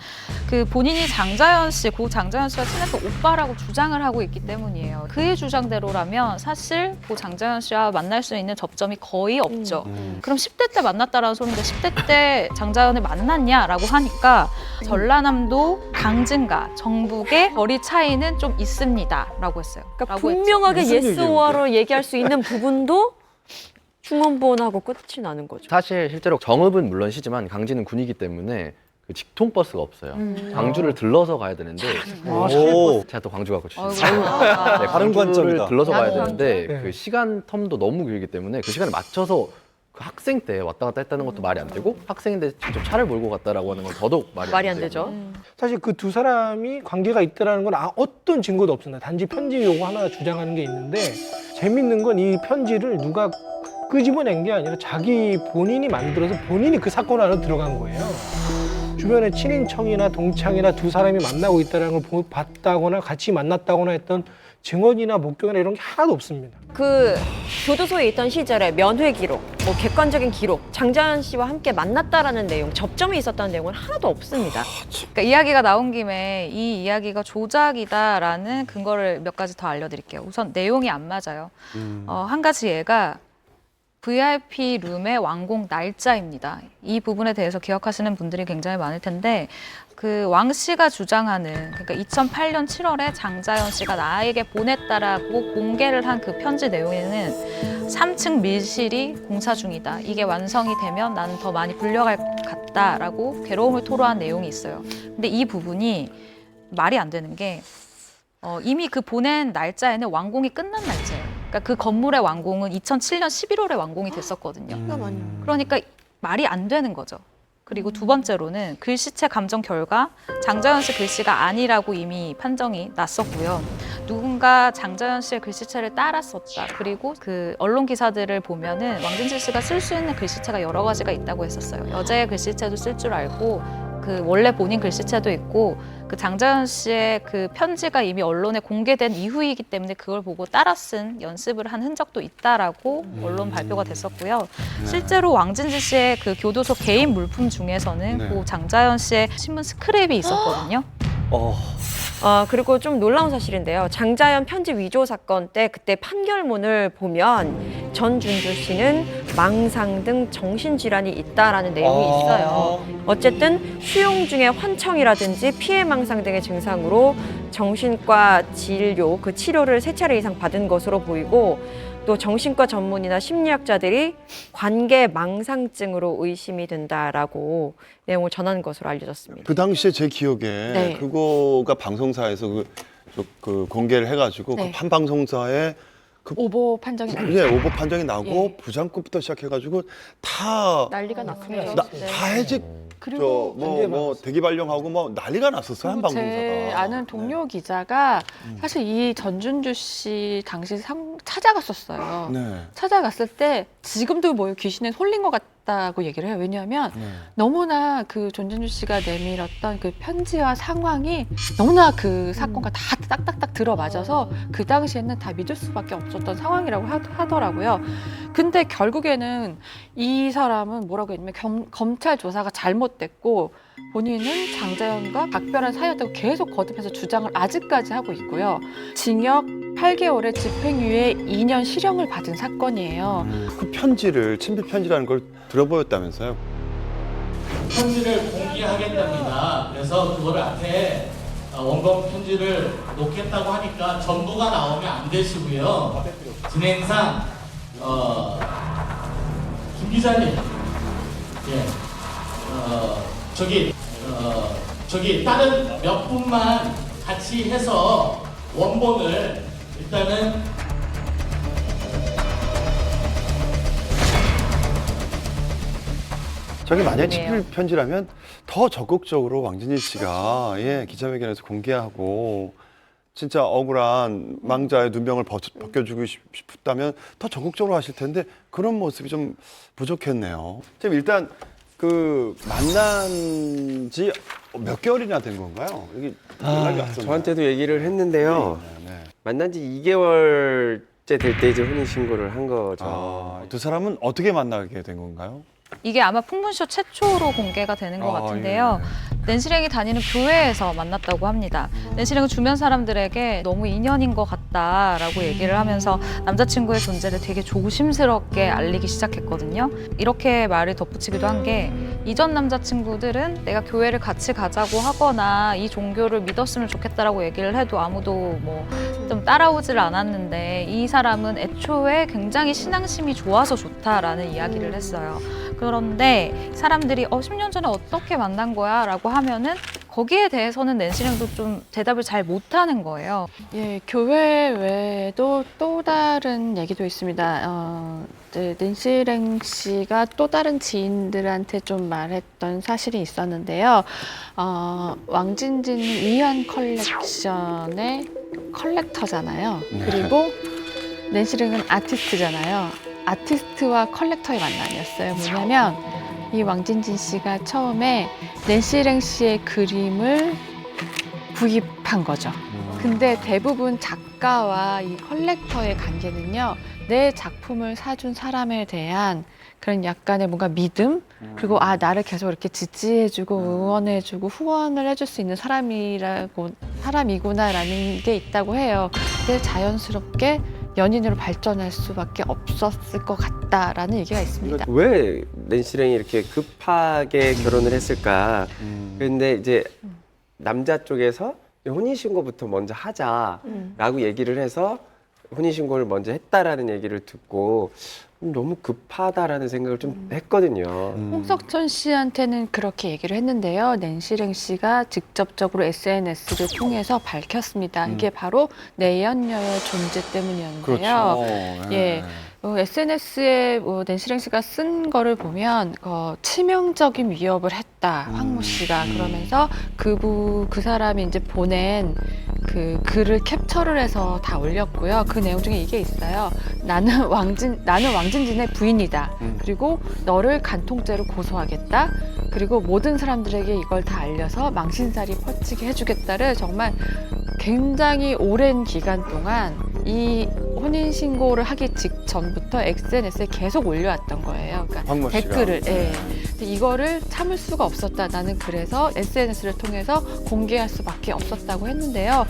그 본인이 장자연 씨, 고 장자연 씨가 친했던 오빠라고 주장을 하고 있기 때문이에요. 그의 주장대로라면 사실 고 장자연 씨와 만날 수 있는 접점이 거의 없죠. 그럼 10대 때 만났다라는 소리인데 10대 때 장자연을 만났냐라고 하니까 전라남도 강진과 정북의 거리 차이는 좀 있습니다라고 했어요. 그러니까 라고 분명하게 무슨 예스와로 얘기할 수 있는 부분도 중원본하고 끝이 나는 거죠. 사실 실제로 정읍은 물론이지만 강진은 군이기 때문에 그 직통버스가 없어요. 광주를 들러서 가야 되는데 오. 제가 또 광주 가고 아이고, 출신이에요. 네, 다른 광주를 관점이다. 들러서 가야 나도 되는데 광주. 그 시간 텀도 너무 길기 때문에 그 시간에 맞춰서 그 학생 때 왔다 갔다 했다는 것도 말이 안 되고 학생인데 직접 차를 몰고 갔다라고 하는 건 더더욱 말이 안 되죠. 사실 그 두 사람이 관계가 있다라는 건 어떤 증거도 없습니다. 단지 편지 요거 하나 주장하는 게 있는데 재밌는 건 이 편지를 누가 끄집어낸 게 아니라 자기 본인이 만들어서 본인이 그 사건 안에 들어간 거예요. 주변에 친인척이나 동창이나 두 사람이 만나고 있다는 걸 봤다거나 같이 만났다거나 했던 증언이나 목격이나 이런 게 하나도 없습니다. 그 교도소에 있던 시절에 면회 기록, 뭐 객관적인 기록, 장자연 씨와 함께 만났다라는 내용, 접점이 있었다는 내용은 하나도 없습니다. 그러니까 이야기가 나온 김에 이 이야기가 조작이다라는 근거를 몇 가지 더 알려드릴게요. 우선 내용이 안 맞아요. 한 가지 예가 VIP 룸의 완공 날짜입니다. 이 부분에 대해서 기억하시는 분들이 굉장히 많을 텐데 그 왕 씨가 주장하는 그러니까 2008년 7월에 장자연 씨가 나에게 보냈다라고 공개를 한 그 편지 내용에는 3층 밀실이 공사 중이다. 이게 완성이 되면 나는 더 많이 불려갈 것 같다라고 괴로움을 토로한 내용이 있어요. 근데 이 부분이 말이 안 되는 게 이미 그 보낸 날짜에는 완공이 끝난 날짜예요. 그러니까 그 건물의 완공은 2007년 11월에 완공이 됐었거든요. 그러니까 말이 안 되는 거죠. 그리고 두 번째로는 글씨체 감정 결과 장자연 씨 글씨가 아니라고 이미 판정이 났었고요. 누군가 장자연 씨의 글씨체를 따랐었다. 그리고 그 언론 기사들을 보면은 왕진실 씨가 쓸 수 있는 글씨체가 여러 가지가 있다고 했었어요. 여자의 글씨체도 쓸 줄 알고 그 원래 본인 글씨체도 있고 그 장자연 씨의 그 편지가 이미 언론에 공개된 이후이기 때문에 그걸 보고 따라 쓴 연습을 한 흔적도 있다라고 언론 발표가 됐었고요. 실제로 왕진지 씨의 그 교도소 개인 물품 중에서는 네. 그 장자연 씨의 신문 스크랩이 있었거든요. 그리고 좀 놀라운 사실인데요. 장자연 편지 위조 사건 때 그때 판결문을 보면 전준주 씨는 망상 등 정신질환이 있다라는 내용이 있어요. 어쨌든 수용 중에 환청이라든지 피해 망상 등의 증상으로 정신과 진료, 그 치료를 3차례 이상 받은 것으로 보이고 또 정신과 전문의나 심리학자들이 관계 망상증으로 의심이 된다라고 내용을 전한 것으로 알려졌습니다. 그 당시에 제 기억에 네. 그거가 방송사에서 그 공개를 해가지고 네. 그 한 방송사에 오보 판정이 났죠. 예, 오보 판정이 나고 예. 부장급부터 시작해가지고 다 난리가 났습니다. 다 해직 그리고 뭐 대기 발령하고 뭐 난리가 났었어요 한 그리고 제 방송사가. 아는 동료 기자가 사실 이 전준주 씨 당시 찾아갔었어요. 네. 찾아갔을 때 지금도 뭐 귀신에 홀린 것 맞다고 얘기를 해요. 왜냐하면 너무나 그 존진주 씨가 내밀었던 그 편지와 상황이 너무나 그 사건과 다 딱딱딱 들어맞아서 그 당시에는 다 믿을 수밖에 없었던 상황이라고 하더라고요. 근데 결국에는 이 사람은 뭐라고 했냐면 검찰 조사가 잘못됐고 본인은 장자연과 각별한 사이였다고 계속 거듭해서 주장을 아직까지 하고 있고요. 징역 8개월에 집행유예 2년 실형을 받은 사건이에요. 그 편지를 친필 편지라는 걸 들어보였다면서요? 편지를 공개하겠답니다. 그래서 그걸 앞에 원본 편지를 놓겠다고 하니까 전부가 나오면 안 되시고요. 진행상 김 기자님, 예, 저기 다른 몇 분만 같이 해서 원본을 일단은 저게 만약 친필 편지라면 더 적극적으로 왕진진 씨가 기자회견에서 공개하고 진짜 억울한 망자의 눈병을 벗겨주고 싶다면 더 적극적으로 하실 텐데 그런 모습이 좀 부족했네요. 지금 일단 그 만난 지 몇 개월이나 된 건가요? 이게 연락이 왔었나요? 저한테도 얘기를 했는데요. 만난 지 2개월째 될 때 이제 혼인 신고를 한 거죠. 두 사람은 어떻게 만나게 된 건가요? 이게 아마 풍문쇼 최초로 공개가 되는 것 같은데요. 낸시랭이 다니는 교회에서 만났다고 합니다. 낸시랭은 주변 사람들에게 너무 인연인 것 같다라고 얘기를 하면서 남자친구의 존재를 되게 조심스럽게 알리기 시작했거든요. 이렇게 말을 덧붙이기도 한 게 이전 남자친구들은 내가 교회를 같이 가자고 하거나 이 종교를 믿었으면 좋겠다라고 얘기를 해도 아무도 뭐 좀 따라오질 않았는데 이 사람은 애초에 굉장히 신앙심이 좋아서 좋다라는 이야기를 했어요. 그런데 사람들이 10년 전에 어떻게 만난 거야? 라고 하면은 거기에 대해서는 낸시랭도 좀 대답을 잘 못하는 거예요. 예, 교회 외에도 또 다른 얘기도 있습니다. 낸시랭 씨가 또 다른 지인들한테 좀 말했던 사실이 있었는데요. 왕진진 위안 컬렉션의 컬렉터잖아요. 그리고 낸시랭은 아티스트잖아요. 아티스트와 컬렉터의 만남이었어요. 뭐냐면 이 왕진진 씨가 처음에 낸시랭 씨의 그림을 구입한 거죠. 근데 대부분 작가와 이 컬렉터의 관계는요, 내 작품을 사준 사람에 대한 그런 약간의 뭔가 믿음, 그리고 나를 계속 이렇게 지지해주고 응원해주고 후원을 해줄 수 있는 사람이구나라는 게 있다고 해요. 근데 자연스럽게 연인으로 발전할 수밖에 없었을 것 같다라는 얘기가 있습니다. 왜 낸시랭이 이렇게 급하게 결혼을 했을까? 근데 이제 남자 쪽에서 혼인신고부터 먼저 하자라고 얘기를 해서 혼인신고를 먼저 했다라는 얘기를 듣고 너무 급하다라는 생각을 좀 했거든요. 홍석천 씨한테는 그렇게 얘기를 했는데요. 낸시랭 씨가 직접적으로 SNS를 통해서 밝혔습니다. 이게 바로 내연녀의 존재 때문이었는데요. 그렇죠. 예. SNS에 낸시랭 씨가 쓴 거를 보면 치명적인 위협을 했다, 황모 씨가. 그러면서 그 사람이 이제 보낸 그 글을 캡처를 해서 다 올렸고요. 그 내용 중에 이게 있어요. 나는 왕진진의 부인이다. 그리고 너를 간통죄로 고소하겠다. 그리고 모든 사람들에게 이걸 다 알려서 망신살이 퍼지게 해주겠다를 정말 굉장히 오랜 기간 동안 이 혼인신고를 하기 직전부터 SNS에 계속 올려왔던 거예요. 그러니까 댓글을. 예. 근데 이거를 참을 수가 없었다. 나는 그래서 SNS를 통해서 공개할 수밖에 없었다고 했는데요.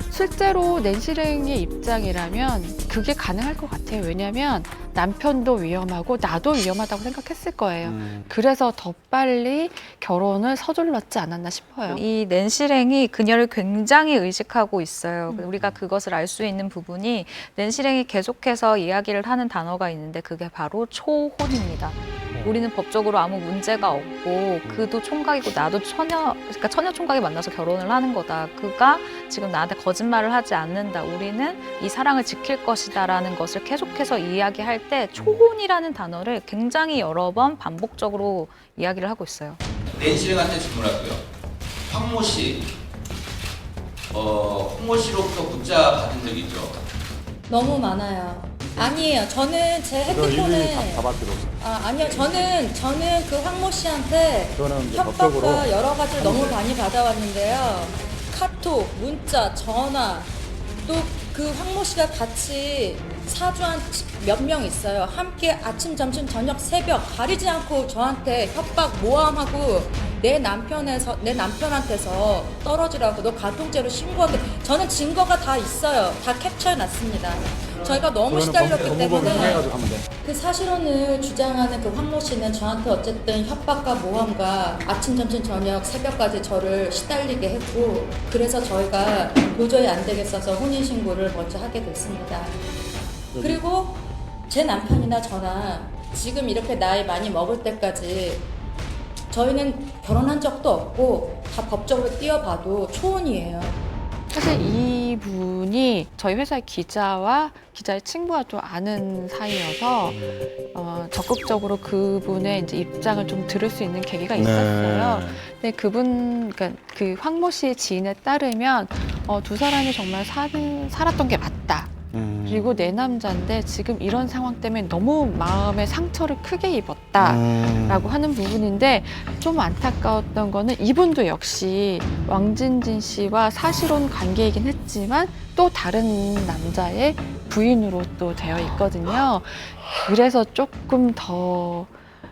실제로 낸시랭의 입장이라면 그게 가능할 것 같아요. 왜냐하면 남편도 위험하고 나도 위험하다고 생각했을 거예요. 그래서 더 빨리 결혼을 서둘렀지 않았나 싶어요. 이 낸시랭이 그녀를 굉장히 의식하고 있어요. 우리가 그것을 알 수 있는 부분이 낸시랭이 계속해서 이야기를 하는 단어가 있는데 그게 바로 초혼입니다. 우리는 법적으로 아무 문제가 없고 그도 총각이고 나도 그러니까 처녀 총각이 만나서 결혼을 하는 거다. 그가 지금 나한테 거짓말을 하지 않는다. 우리는 이 사랑을 지킬 것이다라는 것을 계속해서 이야기할 때 초혼이라는 단어를 굉장히 여러 번 반복적으로 이야기를 하고 있어요. 낸시랭한테 질문할게요. 황모 씨, 황모 씨로부터 문자 받은 적 있죠? 너무 많아요. 아니에요. 저는 제 핸드폰에 아니요. 저는 그 황모 씨한테 협박과 여러 가지를 너무 많이 받아왔는데요. 카톡, 문자, 전화, 또 그 황모 씨가 같이 사주한 몇 명 있어요. 함께 아침, 점심, 저녁, 새벽 가리지 않고 저한테 협박, 모함하고 내 남편한테서 떨어지라고 너 가통죄로 신고하게. 저는 증거가 다 있어요. 다 캡처해놨습니다. 저희가 너무 시달렸기 때문에 그 사실혼을 주장하는 그 황모 씨는 저한테 어쨌든 협박과 모함과 아침, 점심, 저녁, 새벽까지 저를 시달리게 했고, 그래서 저희가 도저히 안 되겠어서 혼인신고를 먼저 하게 됐습니다. 그리고 제 남편이나 저나 지금 이렇게 나이 많이 먹을 때까지 저희는 결혼한 적도 없고 다 법적으로 뛰어봐도 초혼이에요. 사실 이분이 저희 회사의 기자와 기자의 친구가 또 아는 사이여서 적극적으로 그분의 이제 입장을 좀 들을 수 있는 계기가 있었어요. 근데 그러니까 그 황모 씨의 지인에 따르면 두 사람이 정말 살았던 게 맞다. 그리고 내 남자인데 지금 이런 상황 때문에 너무 마음에 상처를 크게 입었다라고 하는 부분인데, 좀 안타까웠던 거는 이분도 역시 왕진진 씨와 사실혼 관계이긴 했지만 또 다른 남자의 부인으로 또 되어 있거든요. 그래서 조금 더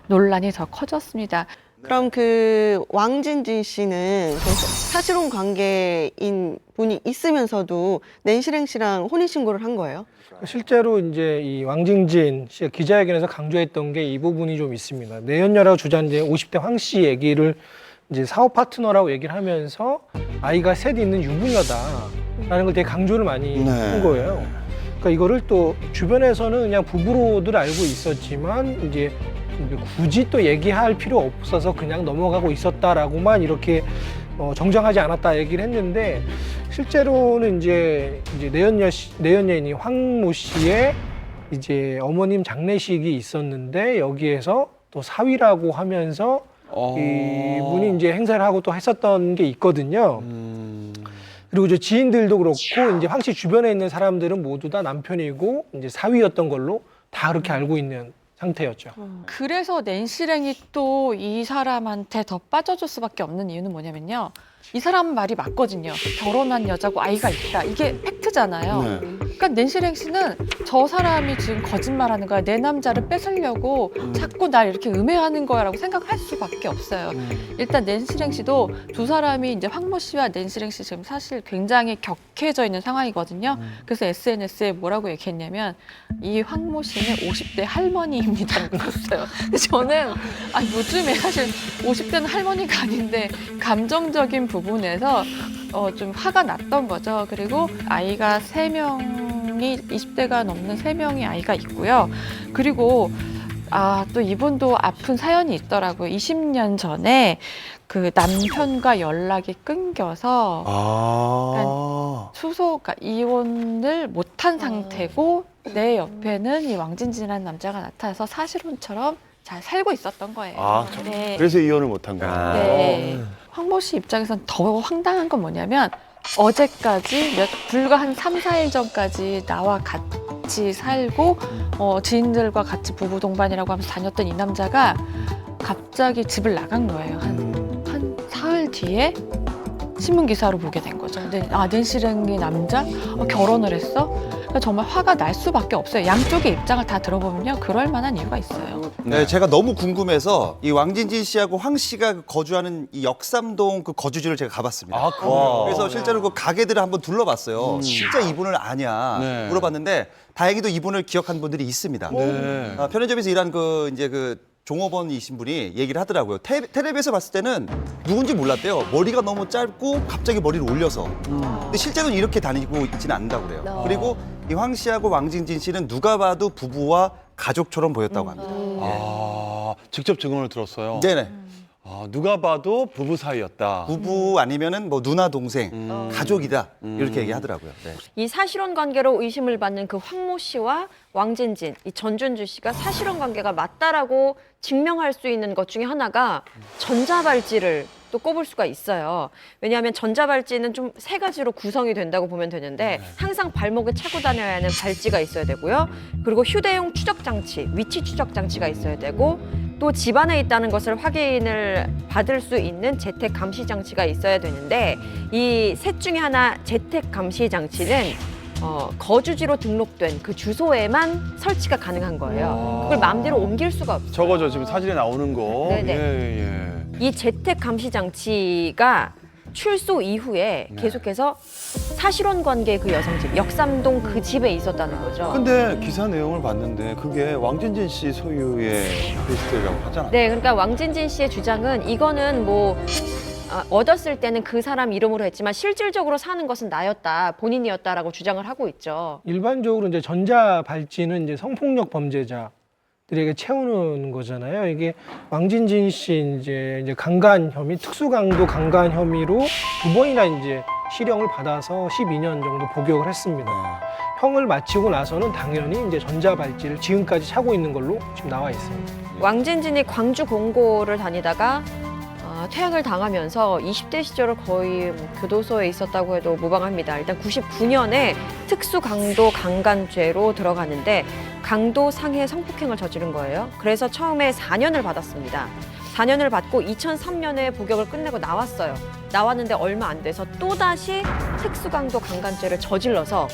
논란이 더 커졌습니다. 그럼 그 왕진진 씨는 그 사실혼 관계인 분이 있으면서도 낸시랭 씨랑 혼인신고를 한 거예요? 실제로 이제 이 왕진진 씨가 기자회견에서 강조했던 게 이 부분이 좀 있습니다. 내연녀라고 주장한 이제 50대 황 씨 얘기를 이제 사업 파트너라고 얘기를 하면서 아이가 셋 있는 유부녀다라는 걸 되게 강조를 많이 한 거예요. 그러니까 이거를 또 주변에서는 그냥 부부로들 알고 있었지만 이제 굳이 또 얘기할 필요 없어서 그냥 넘어가고 있었다라고만 이렇게 정정하지 않았다 얘기를 했는데, 실제로는 이제 내연녀인이 황모 씨의 이제 어머님 장례식이 있었는데 여기에서 또 사위라고 하면서 이분이 이제 행사를 하고 또 했었던 게 있거든요. 그리고 이제 지인들도 그렇고 이제 황 씨 주변에 있는 사람들은 모두 다 남편이고 이제 사위였던 걸로 다 그렇게 알고 있는 상태였죠. 그래서 낸시랭이 또 이 사람한테 더 빠져줄 수밖에 없는 이유는 뭐냐면요. 이 사람 말이 맞거든요. 결혼한 여자고 아이가 있다. 이게 팩트잖아요. 그러니까 낸시랭 씨는 저 사람이 지금 거짓말하는 거야. 내 남자를 뺏으려고 자꾸 날 이렇게 음해하는 거야라고 생각할 수밖에 없어요. 일단 낸시랭 씨도 두 사람이 이제 황모 씨와 낸시랭 씨 지금 사실 굉장히 격해져 있는 상황이거든요. 그래서 SNS에 뭐라고 얘기했냐면 이 황모 씨는 50대 할머니입니다라고 했어요. 저는 요즘에 사실 50대는 할머니가 아닌데 감정적인 부분에서 좀 화가 났던 거죠. 그리고 아이가 3명이 20대가 넘는 3명의 아이가 있고요. 그리고 또 이분도 아픈 사연이 있더라고요. 20년 전에 그 남편과 연락이 끊겨서 그러니까 이혼을 못한 상태고 내 옆에는 이 왕진진이라는 남자가 나타나서 사실혼처럼 잘 살고 있었던 거예요. 네. 그래서 이혼을 못한 거예요. 네. 황모 씨 입장에선 더 황당한 건 뭐냐면 어제까지 불과 한 3, 4일 전까지 나와 같이 살고 지인들과 같이 부부 동반이라고 하면서 다녔던 이 남자가 갑자기 집을 나간 거예요. 한 사흘 뒤에 신문 기사로 보게 된 거죠. 근데 낸시랭의 남자 결혼을 했어? 그러니까 정말 화가 날 수밖에 없어요. 양쪽의 입장을 다 들어보면요, 그럴 만한 이유가 있어요. 네, 제가 너무 궁금해서 이 왕진진 씨하고 황 씨가 거주하는 이 역삼동 그 거주지를 제가 가봤습니다. 그래서 실제로 그 가게들을 한번 둘러봤어요. 진짜 이분을 아냐 물어봤는데 다행히도 이분을 기억한 분들이 있습니다. 편의점에서 일한 그 종업원이신 분이 얘기를 하더라고요. 텔레비에서 봤을 때는 누군지 몰랐대요. 머리가 너무 짧고 갑자기 머리를 올려서. 근데 실제로는 이렇게 다니고 있지는 않는다고 그래요. 그리고 이 황 씨하고 왕진진 씨는 누가 봐도 부부와 가족처럼 보였다고 합니다. 직접 증언을 들었어요. 네네. 누가 봐도 부부 사이였다. 부부 아니면은 뭐 누나 동생, 가족이다 이렇게 얘기하더라고요. 네. 이 사실혼 관계로 의심을 받는 그 황모 씨와 왕진진, 이 전준주 씨가 사실혼 관계가 맞다라고 증명할 수 있는 것 중에 하나가 전자발찌를 또 또 꼽을 수가 있어요. 왜냐하면 전자발찌는 좀 세 가지로 구성이 된다고 보면 되는데 항상 발목에 차고 다녀야 하는 발찌가 있어야 되고요. 그리고 휴대용 추적 장치, 위치 추적 장치가 있어야 되고 또 집안에 있다는 것을 확인을 받을 수 있는 재택 감시 장치가 있어야 되는데 이 셋 중에 하나 재택 감시 장치는 거주지로 등록된 그 주소에만 설치가 가능한 거예요. 그걸 마음대로 옮길 수가 없어요. 저거죠. 지금 사진에 나오는 거. 네네. 예, 예. 이 재택 감시 장치가 출소 이후에 계속해서 사실혼 관계의 그 여성 집, 역삼동 그 집에 있었다는 거죠. 근데 기사 내용을 봤는데 그게 왕진진 씨 소유의 리스트라고 하잖아요. 네, 그러니까 왕진진 씨의 주장은 이거는 뭐 얻었을 때는 그 사람 이름으로 했지만 실질적으로 사는 것은 나였다, 본인이었다라고 주장을 하고 있죠. 일반적으로 이제 전자 발찌는 이제 성폭력 범죄자들에게 채우는 거잖아요. 이게 왕진진 씨 이제 강간 혐의, 특수 강도 강간 혐의로 2번이나 이제 실형을 받아서 12년 정도 복역을 했습니다. 형을 마치고 나서는 당연히 이제 전자 발찌를 지금까지 차고 있는 걸로 지금 나와 있습니다. 왕진진이 광주 공고를 다니다가 퇴학을 당하면서 20대 시절을 거의 교도소에 있었다고 해도 무방합니다. 일단 99년에 특수 강도 강간죄로 들어가는데 강도 상해 성폭행을 저지른 거예요. 그래서 처음에 4년을 받았습니다. 4년을 받고 2003년에 복역을 끝내고 나왔어요. 나왔는데 얼마 안 돼서 또다시 특수 강도 강간죄를 저질러서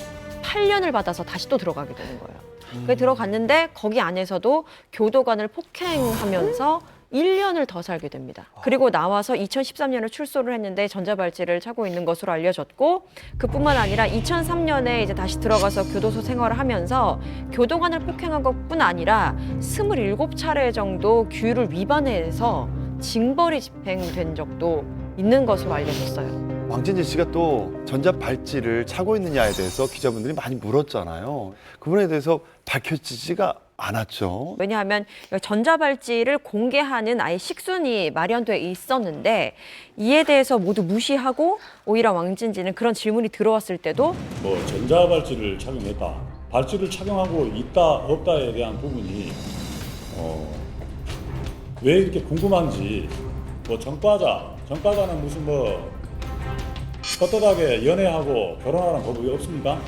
8년을 받아서 다시 또 들어가게 되는 거예요. 그게 들어갔는데 거기 안에서도 교도관을 폭행하면서 1년을 더 살게 됩니다. 그리고 나와서 2013년에 출소를 했는데 전자발찌를 차고 있는 것으로 알려졌고 그뿐만 아니라 2003년에 이제 다시 들어가서 교도소 생활을 하면서 교도관을 폭행한 것뿐 아니라 27차례 정도 규율을 위반해서 징벌이 집행된 적도 있는 것으로 알려졌어요. 왕진진 씨가 또 전자 발찌를 차고 있느냐에 대해서 기자분들이 많이 물었잖아요. 그 부분에 대해서 밝혀지지가 않았죠. 왜냐하면 전자발찌를 공개하는 아예 식순이 마련돼 있었는데 이에 대해서 모두 무시하고 오히려 왕진진은 그런 질문이 들어왔을 때도 뭐 전자발찌를 착용했다, 발찌를 착용하고 있다 없다에 대한 부분이 왜 이렇게 궁금한지, 뭐 전과자는 무슨 뭐 떳떳하게 연애하고 결혼하는 법이 없습니까?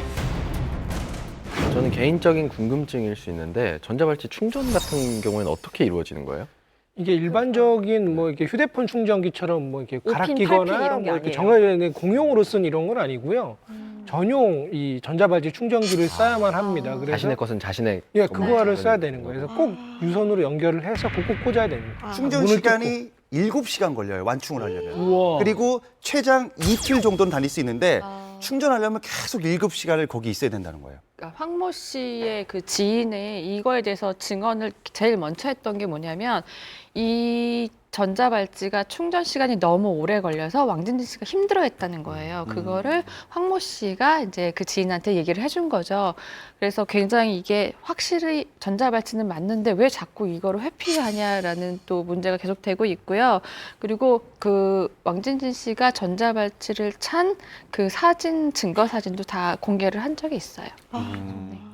저는 개인적인 궁금증일 수 있는데 전자발찌 충전 같은 경우에는 어떻게 이루어지는 거예요? 이게 일반적인 뭐 이렇게 휴대폰 충전기처럼 뭐 이렇게 5핀, 갈아 8핀 끼거나 이런 게 뭐 이렇게 아니에요. 정해진 공용으로 쓴 이런 건 아니고요. 전용 이 전자발찌 충전기를 써야만 합니다. 그래서 자신의 것은 자신의 예, 것만 그거를 써야 써야 되는 거예요. 그래서 꼭 유선으로 연결을 해서 꼭 꽂아야 됩니다. 충전 문을 시간이 7시간 걸려요. 완충을 하려면. 우와. 그리고 최장 이틀 정도는 다닐 수 있는데 충전하려면 계속 7시간을 거기 있어야 된다는 거예요. 그러니까 황모 씨의 그 지인의 이거에 대해서 증언을 제일 먼저 했던 게 뭐냐면 이 전자발찌가 충전 시간이 너무 오래 걸려서 왕진진 씨가 힘들어했다는 거예요. 그거를 황모 씨가 이제 그 지인한테 얘기를 해준 거죠. 그래서 굉장히 이게 확실히 전자발찌는 맞는데 왜 자꾸 이거를 회피하냐라는 또 문제가 계속되고 있고요. 그리고 그 왕진진 씨가 전자발찌를 찬 그 사진, 증거 사진도 다 공개를 한 적이 있어요.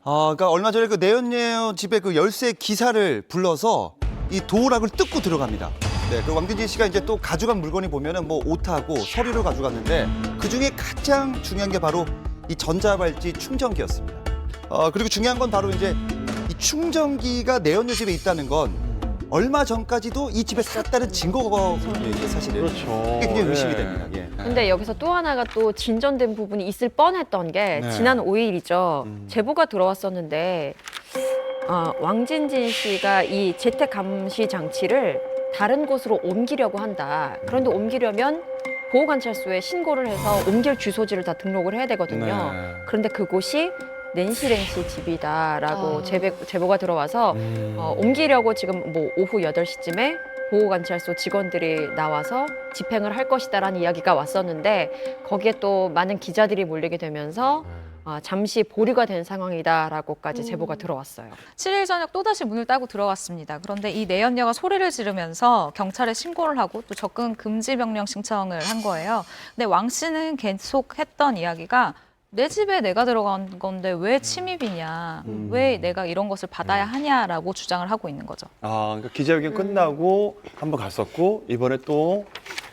그러니까 얼마 전에 그 내연녀 집에 그 열쇠 기사를 불러서 이 도어락을 뜯고 들어갑니다. 네, 그 왕진진 씨가 이제 또 가져간 물건이 보면은 뭐 옷하고 서류를 가져갔는데 그 중에 가장 중요한 게 바로 이 전자발찌 충전기였습니다. 그리고 중요한 건 바로 이제 이 충전기가 내연녀 집에 있다는 건 얼마 전까지도 이 집에 살았다는 증거거든요, 이게 사실은. 그렇죠. 이게 굉장히 의심이 됩니다. 예. 근데 여기서 또 하나가 또 진전된 부분이 있을 뻔했던 게 네. 지난 5일이죠. 제보가 들어왔었는데 왕진진 씨가 이 재택 감시 장치를 다른 곳으로 옮기려고 한다. 그런데 옮기려면 보호관찰소에 신고를 해서 옮길 주소지를 다 등록을 해야 되거든요. 네. 그런데 그곳이 낸시랭 씨 집이다라고 제보가 들어와서 옮기려고 지금 뭐 오후 8시쯤에 보호관찰소 직원들이 나와서 집행을 할 것이다라는 이야기가 왔었는데 거기에 또 많은 기자들이 몰리게 되면서 잠시 보류가 된 상황이다라고까지 제보가 들어왔어요. 7일 저녁 또다시 문을 따고 들어왔습니다. 그런데 이 내연녀가 소리를 지르면서 경찰에 신고를 하고 또 접근 금지 명령 신청을 한 거예요. 근데 왕 씨는 계속 했던 이야기가 내 집에 내가 들어간 건데 왜 침입이냐, 왜 내가 이런 것을 받아야 하냐라고 주장을 하고 있는 거죠. 그러니까 기자회견 끝나고 한번 갔었고 이번에 또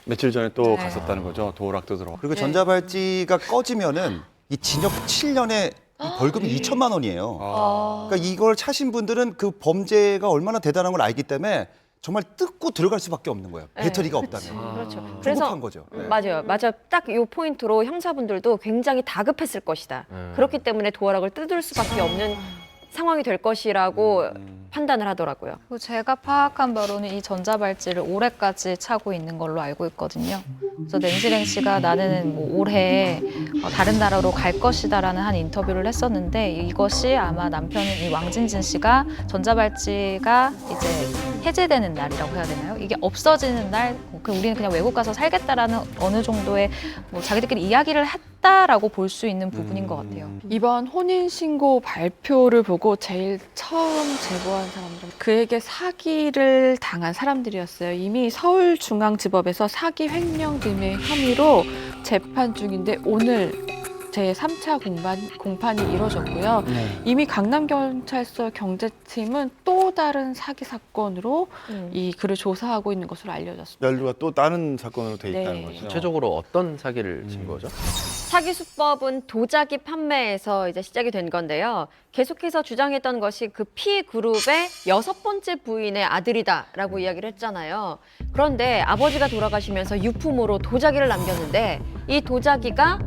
며칠 전에 또 네. 갔었다는 거죠. 도락도 들어. 그리고 전자발찌가 꺼지면은 이 징역 7년에 벌금이 2천만 원이에요. 그러니까 이걸 차신 분들은 그 범죄가 얼마나 대단한 걸 알기 때문에 정말 뜯고 들어갈 수밖에 없는 거예요. 배터리가 없다면. 그렇죠. 그래서 조급한 거죠. 네. 맞아요. 딱 이 포인트로 형사분들도 굉장히 다급했을 것이다. 그렇기 때문에 도어락을 뜯을 수밖에 없는 상황이 될 것이라고 판단을 하더라고요. 그리고 제가 파악한 바로는 이 전자발찌를 올해까지 차고 있는 걸로 알고 있거든요. 그래서 낸시랭 씨가 나는 뭐 올해 다른 나라로 갈 것이다라는 한 인터뷰를 했었는데 이것이 아마 남편인 이 왕진진 씨가 전자발찌가 이제 해제되는 날이라고 해야 되나요? 이게 없어지는 날, 우리는 그냥 외국 가서 살겠다라는 어느 정도의 뭐 자기들끼리 이야기를 했다라고 볼 수 있는 부분인 것 같아요. 이번 혼인신고 발표를 보고 제일 처음 제보한 사람들은 그에게 사기를 당한 사람들이었어요. 이미 서울중앙지법에서 사기 횡령 등의 혐의로 재판 중인데 오늘 제3차 공판이 이뤄졌고요. 이미 강남경찰서 경제팀은 또 다른 사기 사건으로 이 그를 조사하고 있는 것으로 알려졌습니다. 연루가 또 다른 사건으로 돼 있다는 네. 거죠. 구체적으로 어떤 사기를 친 거죠? 사기 수법은 도자기 판매에서 이제 시작이 된 건데요. 계속해서 주장했던 것이 그 피 그룹의 6번째 부인의 아들이다라고 이야기를 했잖아요. 그런데 아버지가 돌아가시면서 유품으로 도자기를 남겼는데 이 도자기가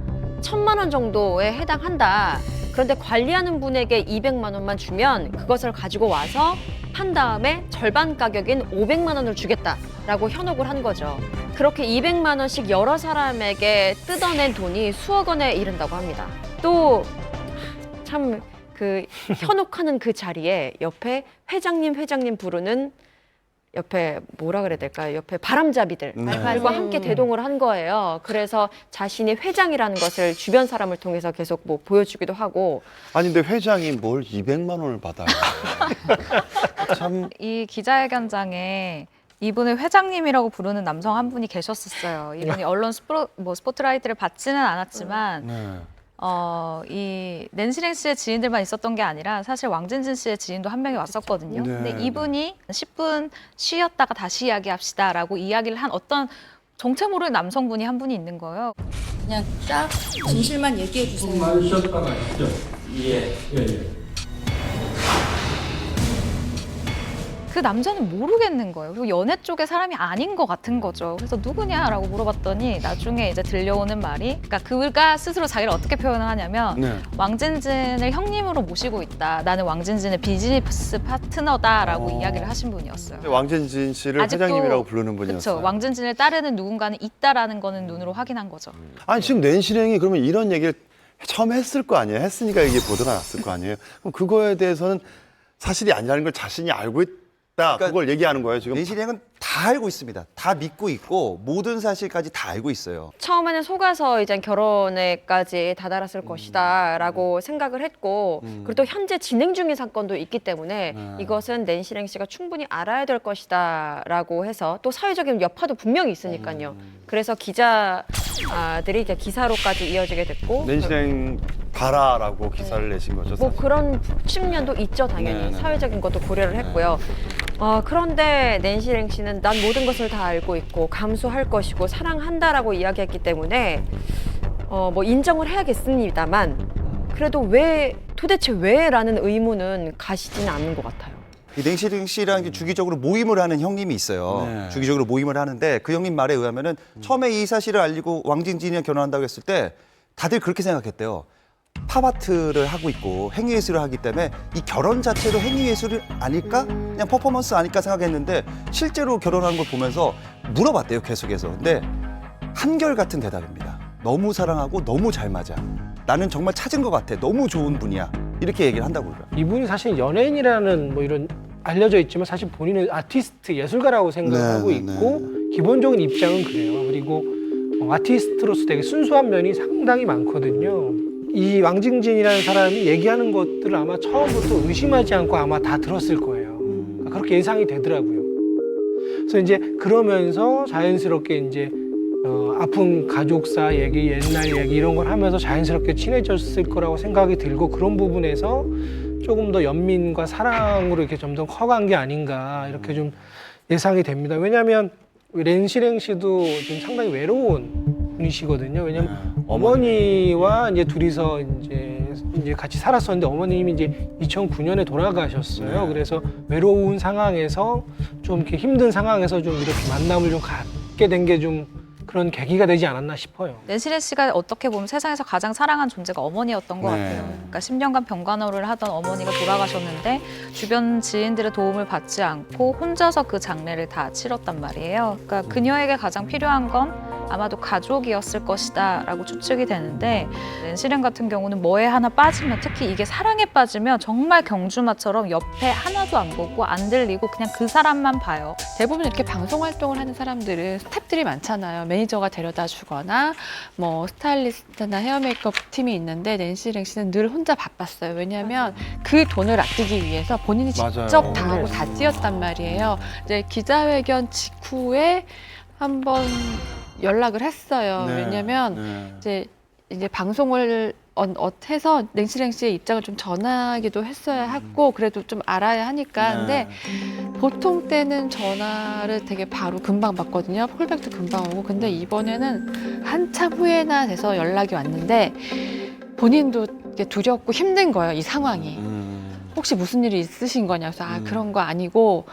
1,000만 원 정도에 해당한다. 그런데 관리하는 분에게 200만 원만 주면 그것을 가지고 와서 판 다음에 절반 가격인 500만 원을 주겠다라고 현혹을 한 거죠. 그렇게 200만 원씩 여러 사람에게 뜯어낸 돈이 수억 원에 이른다고 합니다. 또 참 그 현혹하는 그 자리에 옆에 회장님 부르는 옆에 뭐라 그래야 될까요? 옆에 바람잡이들과 함께 대동을 한 거예요. 그래서 자신이 회장이라는 것을 주변 사람을 통해서 계속 뭐 보여주기도 하고. 아니 근데 회장이 뭘 200만 원을 받아요. 참. 이 기자회견장에 이분을 회장님이라고 부르는 남성 한 분이 계셨었어요. 이분이 언론 스포트라이트를 받지는 않았지만 네. 이 낸시랭 씨의 지인들만 있었던 게 아니라 사실 왕진진 씨의 지인도 한 명이 왔었거든요. 네. 근데 이분이 10분 쉬었다가 다시 이야기합시다라고 이야기를 한 어떤 정체 모르는 남성분이 한 분이 있는 거예요. 그냥 딱 진실만 얘기해 주세요. 조금만 쉬었다가 하시죠. 예. 그 남자는 모르겠는 거예요. 그리고 연애 쪽의 사람이 아닌 것 같은 거죠. 그래서 누구냐라고 물어봤더니 나중에 이제 들려오는 말이, 그러니까 그가 스스로 자기를 어떻게 표현을 하냐면 네. 왕진진을 형님으로 모시고 있다. 나는 왕진진의 비즈니스 파트너다라고 이야기를 하신 분이었어요. 왕진진 씨를 아직도- 회장님이라고 부르는 분이었어요. 그렇죠. 왕진진을 따르는 누군가는 있다라는 거는 눈으로 확인한 거죠. 아니 지금 낸시랭이 그러면 이런 얘기를 처음 했을 거 아니에요. 했으니까 이게 보도가 났을 거 아니에요. 그럼 그거에 대해서는 사실이 아니라는 걸 자신이 알고 있다. 그걸 얘기하는 거예요 지금. 낸시랭은 다 알고 있습니다. 다 믿고 있고 모든 사실까지 다 알고 있어요. 처음에는 속아서 이제 결혼에까지 다다랐을 것이다라고 생각을 했고, 그리고 또 현재 진행 중인 사건도 있기 때문에 이것은 낸시랭 씨가 충분히 알아야 될 것이다라고 해서 또 사회적인 여파도 분명히 있으니까요. 그래서 기자들이 이제 기사로까지 이어지게 됐고, 낸시랭 봐라라고 기사를 내신 거죠. 뭐 사실. 그런 측면도 있죠, 당연히. 네네. 사회적인 것도 고려를 했고요. 그런데 낸시랭 씨는 난 모든 것을 다 알고 있고 감수할 것이고 사랑한다라고 이야기했기 때문에 뭐 인정을 해야겠습니다만, 그래도 도대체 왜라는 의문은 가시지는 않는 것 같아요. 이 낸시랭 씨랑 이제 주기적으로 모임을 하는 형님이 있어요. 네. 주기적으로 모임을 하는데 그 형님 말에 의하면은 처음에 이 사실을 알리고 왕진진이랑 결혼한다고 했을 때 다들 그렇게 생각했대요. 팝아트를 하고 있고 행위예술을 하기 때문에 이 결혼 자체도 행위예술이 아닐까? 그냥 퍼포먼스 아닐까 생각했는데 실제로 결혼하는 걸 보면서 물어봤대요, 계속해서. 근데 한결같은 대답입니다. 너무 사랑하고 너무 잘 맞아. 나는 정말 찾은 것 같아. 너무 좋은 분이야. 이렇게 얘기를 한다고 그래요. 이분이 사실 연예인이라는 뭐 이런 알려져 있지만 사실 본인은 아티스트, 예술가라고 생각하고 네, 있고 기본적인 입장은 그래요. 그리고 아티스트로서 되게 순수한 면이 상당히 많거든요. 이 왕진진이라는 사람이 얘기하는 것들을 아마 처음부터 의심하지 않고 아마 다 들었을 거예요. 그러니까 그렇게 예상이 되더라고요. 그래서 이제 그러면서 자연스럽게 이제 아픈 가족사 얘기, 옛날 얘기 이런 걸 하면서 자연스럽게 친해졌을 거라고 생각이 들고, 그런 부분에서 조금 더 연민과 사랑으로 이렇게 좀 더 커간 게 아닌가 이렇게 좀 예상이 됩니다. 왜냐하면 렌시랭 씨도 좀 상당히 외로운 분이시거든요. 왜냐면 어머니와 이제 둘이서 이제 같이 살았었는데 어머님이 이제 2009년에 돌아가셨어요. 그래서 외로운 상황에서 좀 이렇게 힘든 상황에서 좀 이렇게 만남을 좀 갖게 된 게 좀 그런 계기가 되지 않았나 싶어요. 렌시레 씨가 어떻게 보면 세상에서 가장 사랑한 존재가 어머니였던 것 네. 같아요. 그러니까 10년간 병간호를 하던 어머니가 돌아가셨는데 주변 지인들의 도움을 받지 않고 혼자서 그 장례를 다 치렀단 말이에요. 그러니까 그녀에게 가장 필요한 건 아마도 가족이었을 것이다 라고 추측이 되는데 렌시랭 같은 경우는 뭐에 하나 빠지면 특히 이게 사랑에 빠지면 정말 경주마처럼 옆에 하나도 안 보고 안 들리고 그냥 그 사람만 봐요. 대부분 이렇게 방송 활동을 하는 사람들은 스태프들이 많잖아요. 매니저가 데려다 주거나 뭐 스타일리스트나 헤어 메이크업 팀이 있는데 낸시랭 씨는 늘 혼자 바빴어요. 왜냐하면 그 돈을 아끼기 위해서 본인이 직접 맞아요. 다 하고 다 뛰었단 말이에요. 이제 기자회견 직후에 한번 연락을 했어요. 네. 왜냐하면 이제 방송을 해서 낸시랭 씨의 입장을 좀 전하기도 했어야 했고 그래도 좀 알아야 하니까 근데 보통 때는 전화를 되게 바로 금방 받거든요. 콜백도 금방 오고 근데 이번에는 한참 후에나 돼서 연락이 왔는데 본인도 이게 두렵고 힘든 거예요. 이 상황이. 혹시 무슨 일이 있으신 거냐 그래서 그런 거 아니고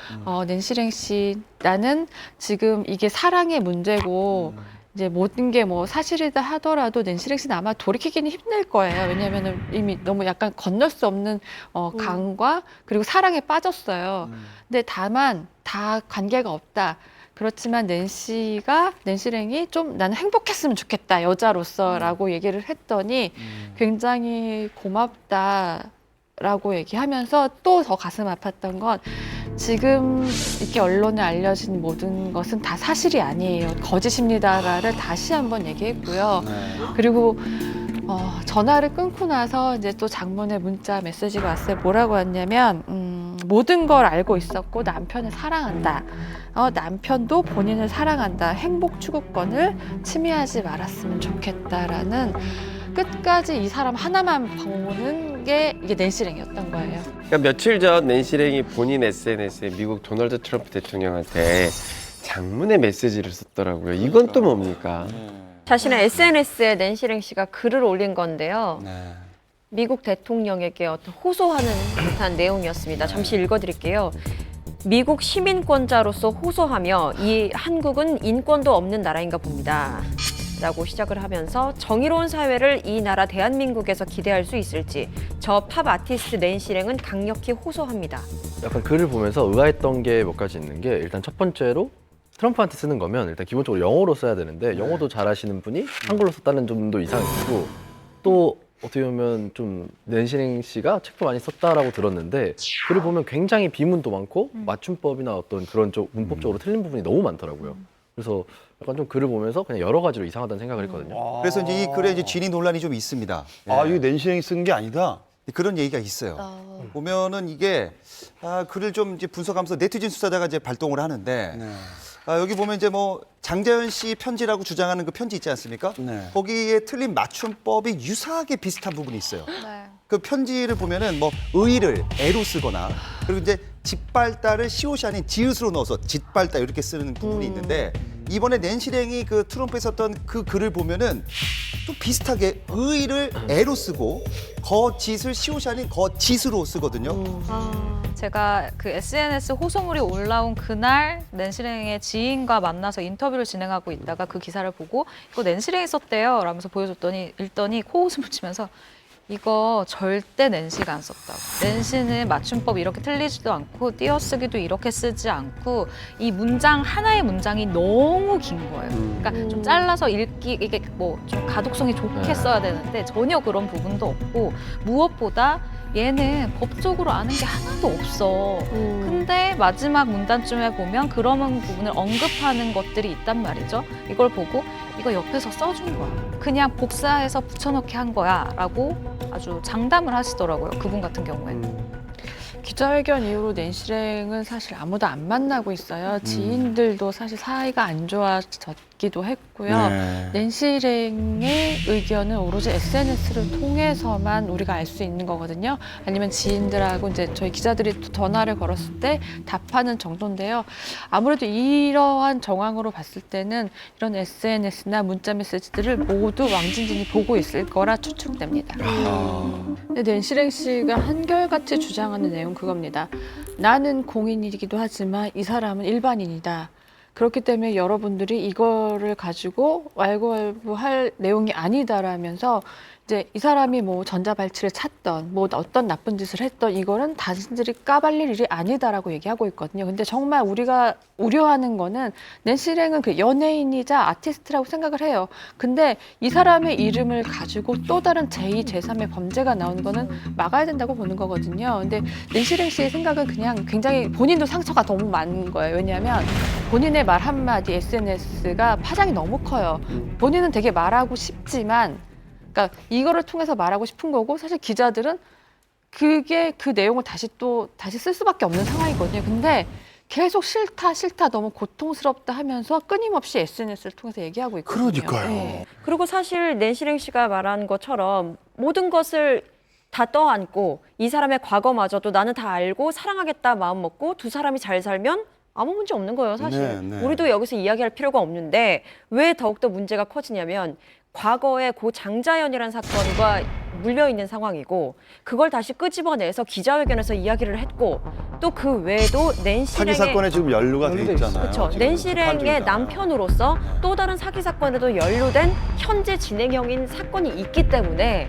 낸시랭 씨 나는 지금 이게 사랑의 문제고 이제 모든 게 뭐 사실이다 하더라도 낸시랭 씨는 아마 돌이키기는 힘들 거예요. 왜냐하면 이미 너무 약간 건널 수 없는 강과 그리고 사랑에 빠졌어요. 근데 다만 다 관계가 없다. 그렇지만 낸시랭이 좀 나는 행복했으면 좋겠다 여자로서라고 얘기를 했더니 굉장히 고맙다. 라고 얘기하면서 또 더 가슴 아팠던 건 지금 이렇게 언론에 알려진 모든 것은 다 사실이 아니에요. 거짓입니다를 다시 한번 얘기했고요. 그리고 전화를 끊고 나서 이제 또 장문의 문자 메시지가 왔어요. 뭐라고 왔냐면 모든 걸 알고 있었고 남편을 사랑한다. 남편도 본인을 사랑한다. 행복 추구권을 침해하지 말았으면 좋겠다라는 끝까지 이 사람 하나만 보는 게 이게 낸시랭이었던 거예요. 그러니까 며칠 전 낸시랭이 본인 SNS에 미국 도널드 트럼프 대통령한테 장문의 메시지를 썼더라고요. 이건 또 뭡니까? 자신의 SNS에 낸시랭 씨가 글을 올린 건데요. 미국 대통령에게 어떤 호소하는 듯한 내용이었습니다. 잠시 읽어드릴게요. 미국 시민권자로서 호소하며 이 한국은 인권도 없는 나라인가 봅니다. 라고 시작을 하면서 정의로운 사회를 이 나라 대한민국에서 기대할 수 있을지 저 팝 아티스트 낸시랭은 강력히 호소합니다. 약간 글을 보면서 의아했던 게 몇 가지 있는 게 일단 첫 번째로 트럼프한테 쓰는 거면 일단 기본적으로 영어로 써야 되는데 영어도 잘하시는 분이 한글로 썼다는 점도 이상했고 또 어떻게 보면 좀 낸시랭 씨가 책도 많이 썼다라고 들었는데 글을 보면 굉장히 비문도 많고 맞춤법이나 어떤 그런 쪽 문법적으로 틀린 부분이 너무 많더라고요. 그래서 약간 좀 글을 보면서 그냥 여러 가지로 이상하다는 생각을 했거든요. 그래서 이제 이 글에 이제 진위 논란이 좀 있습니다. 이거 낸시랭이 쓴 게 아니다. 그런 얘기가 있어요. 보면은 이게 글을 좀 이제 분석하면서 네티즌 수사자가 이제 발동을 하는데 여기 보면 이제 뭐 장자연 씨 편지라고 주장하는 그 편지 있지 않습니까? 거기에 틀린 맞춤법이 유사하게 비슷한 부분이 있어요. 그 편지를 보면은 뭐 의를 애로 쓰거나 그리고 이제 짓발다를 시옷이 아닌 지읒으로 넣어서 짓발다 이렇게 쓰는 부분이 있는데 이번에 낸시랭이 그 트럼프에 썼던 그 글을 보면은 또 비슷하게 의를 애로 쓰고 거짓을 시옷이 아닌 거짓으로 쓰거든요. 제가 그 SNS 호소물이 올라온 그날 낸시랭의 지인과 만나서 인터뷰를 진행하고 있다가 그 기사를 보고 이거 낸시랭이 썼대요 라면서 보여줬더니 읽더니 코웃음을 치면서 이거 절대 낸시가 안 썼다고. 낸시는 맞춤법 이렇게 틀리지도 않고 띄어쓰기도 이렇게 쓰지 않고 이 문장 하나의 문장이 너무 긴 거예요. 그러니까 좀 잘라서 읽기 이게 뭐 좀 가독성이 좋게 써야 되는데 전혀 그런 부분도 없고 무엇보다 얘는 법적으로 아는 게 하나도 없어. 근데 마지막 문단쯤에 보면 그런 부분을 언급하는 것들이 있단 말이죠. 이걸 보고 이거 옆에서 써준 거야. 그냥 복사해서 붙여넣기 한 거야 라고 아주 장담을 하시더라고요. 그분 같은 경우에는. 기자회견 이후로 낸시랭은 사실 아무도 안 만나고 있어요. 지인들도 사실 사이가 안 좋아졌기 받기도 했고요. 네. 낸시랭의 의견은 오로지 SNS를 통해서만 우리가 알 수 있는 거거든요. 아니면 지인들하고 이제 저희 기자들이 또 전화를 걸었을 때 답하는 정도인데요. 아무래도 이러한 정황으로 봤을 때는 이런 SNS나 문자 메시지들을 모두 왕진진이 보고 있을 거라 추측됩니다. 근데 낸시랭 씨가 한결같이 주장하는 내용 그겁니다. 나는 공인이기도 하지만 이 사람은 일반인이다. 그렇기 때문에 여러분들이 이거를 가지고 왈가왈부할 내용이 아니다라면서 이제 이 사람이 뭐 전자발찌를 찼던 뭐 어떤 나쁜 짓을 했던 이거는 자신들이 까발릴 일이 아니다라고 얘기하고 있거든요. 근데 정말 우리가 우려하는 거는 낸시랭은 그 연예인이자 아티스트라고 생각을 해요. 근데 이 사람의 이름을 가지고 또 다른 제2, 제3의 범죄가 나오는 거는 막아야 된다고 보는 거거든요. 근데 낸시랭 씨의 생각은 그냥 굉장히 본인도 상처가 너무 많은 거예요. 왜냐하면 본인의 말 한마디 SNS가 파장이 너무 커요. 본인은 되게 말하고 싶지만 그러니까 이거를 통해서 말하고 싶은 거고 사실 기자들은 그게 그 내용을 다시 쓸 수밖에 없는 상황이거든요. 근데 계속 싫다 너무 고통스럽다 하면서 끊임없이 SNS를 통해서 얘기하고 있거든요. 그러니까요. 네. 그리고 사실 낸시랭 씨가 말한 것처럼 모든 것을 다 떠안고 이 사람의 과거마저도 나는 다 알고 사랑하겠다 마음 먹고 두 사람이 잘 살면 아무 문제 없는 거예요, 사실. 네, 네. 우리도 여기서 이야기할 필요가 없는데 왜 더욱더 문제가 커지냐면 과거에 고 장자연이라는 사건과 물려있는 상황이고 그걸 다시 끄집어내서 기자회견에서 이야기를 했고 또 그 외에도 낸시랭의 사기 사건에 지금 연루가 돼 있잖아요. 그렇죠. 지금 낸시랭의 재판 중이잖아요. 남편으로서 또 다른 사기 사건에도 연루된 현재 진행형인 사건이 있기 때문에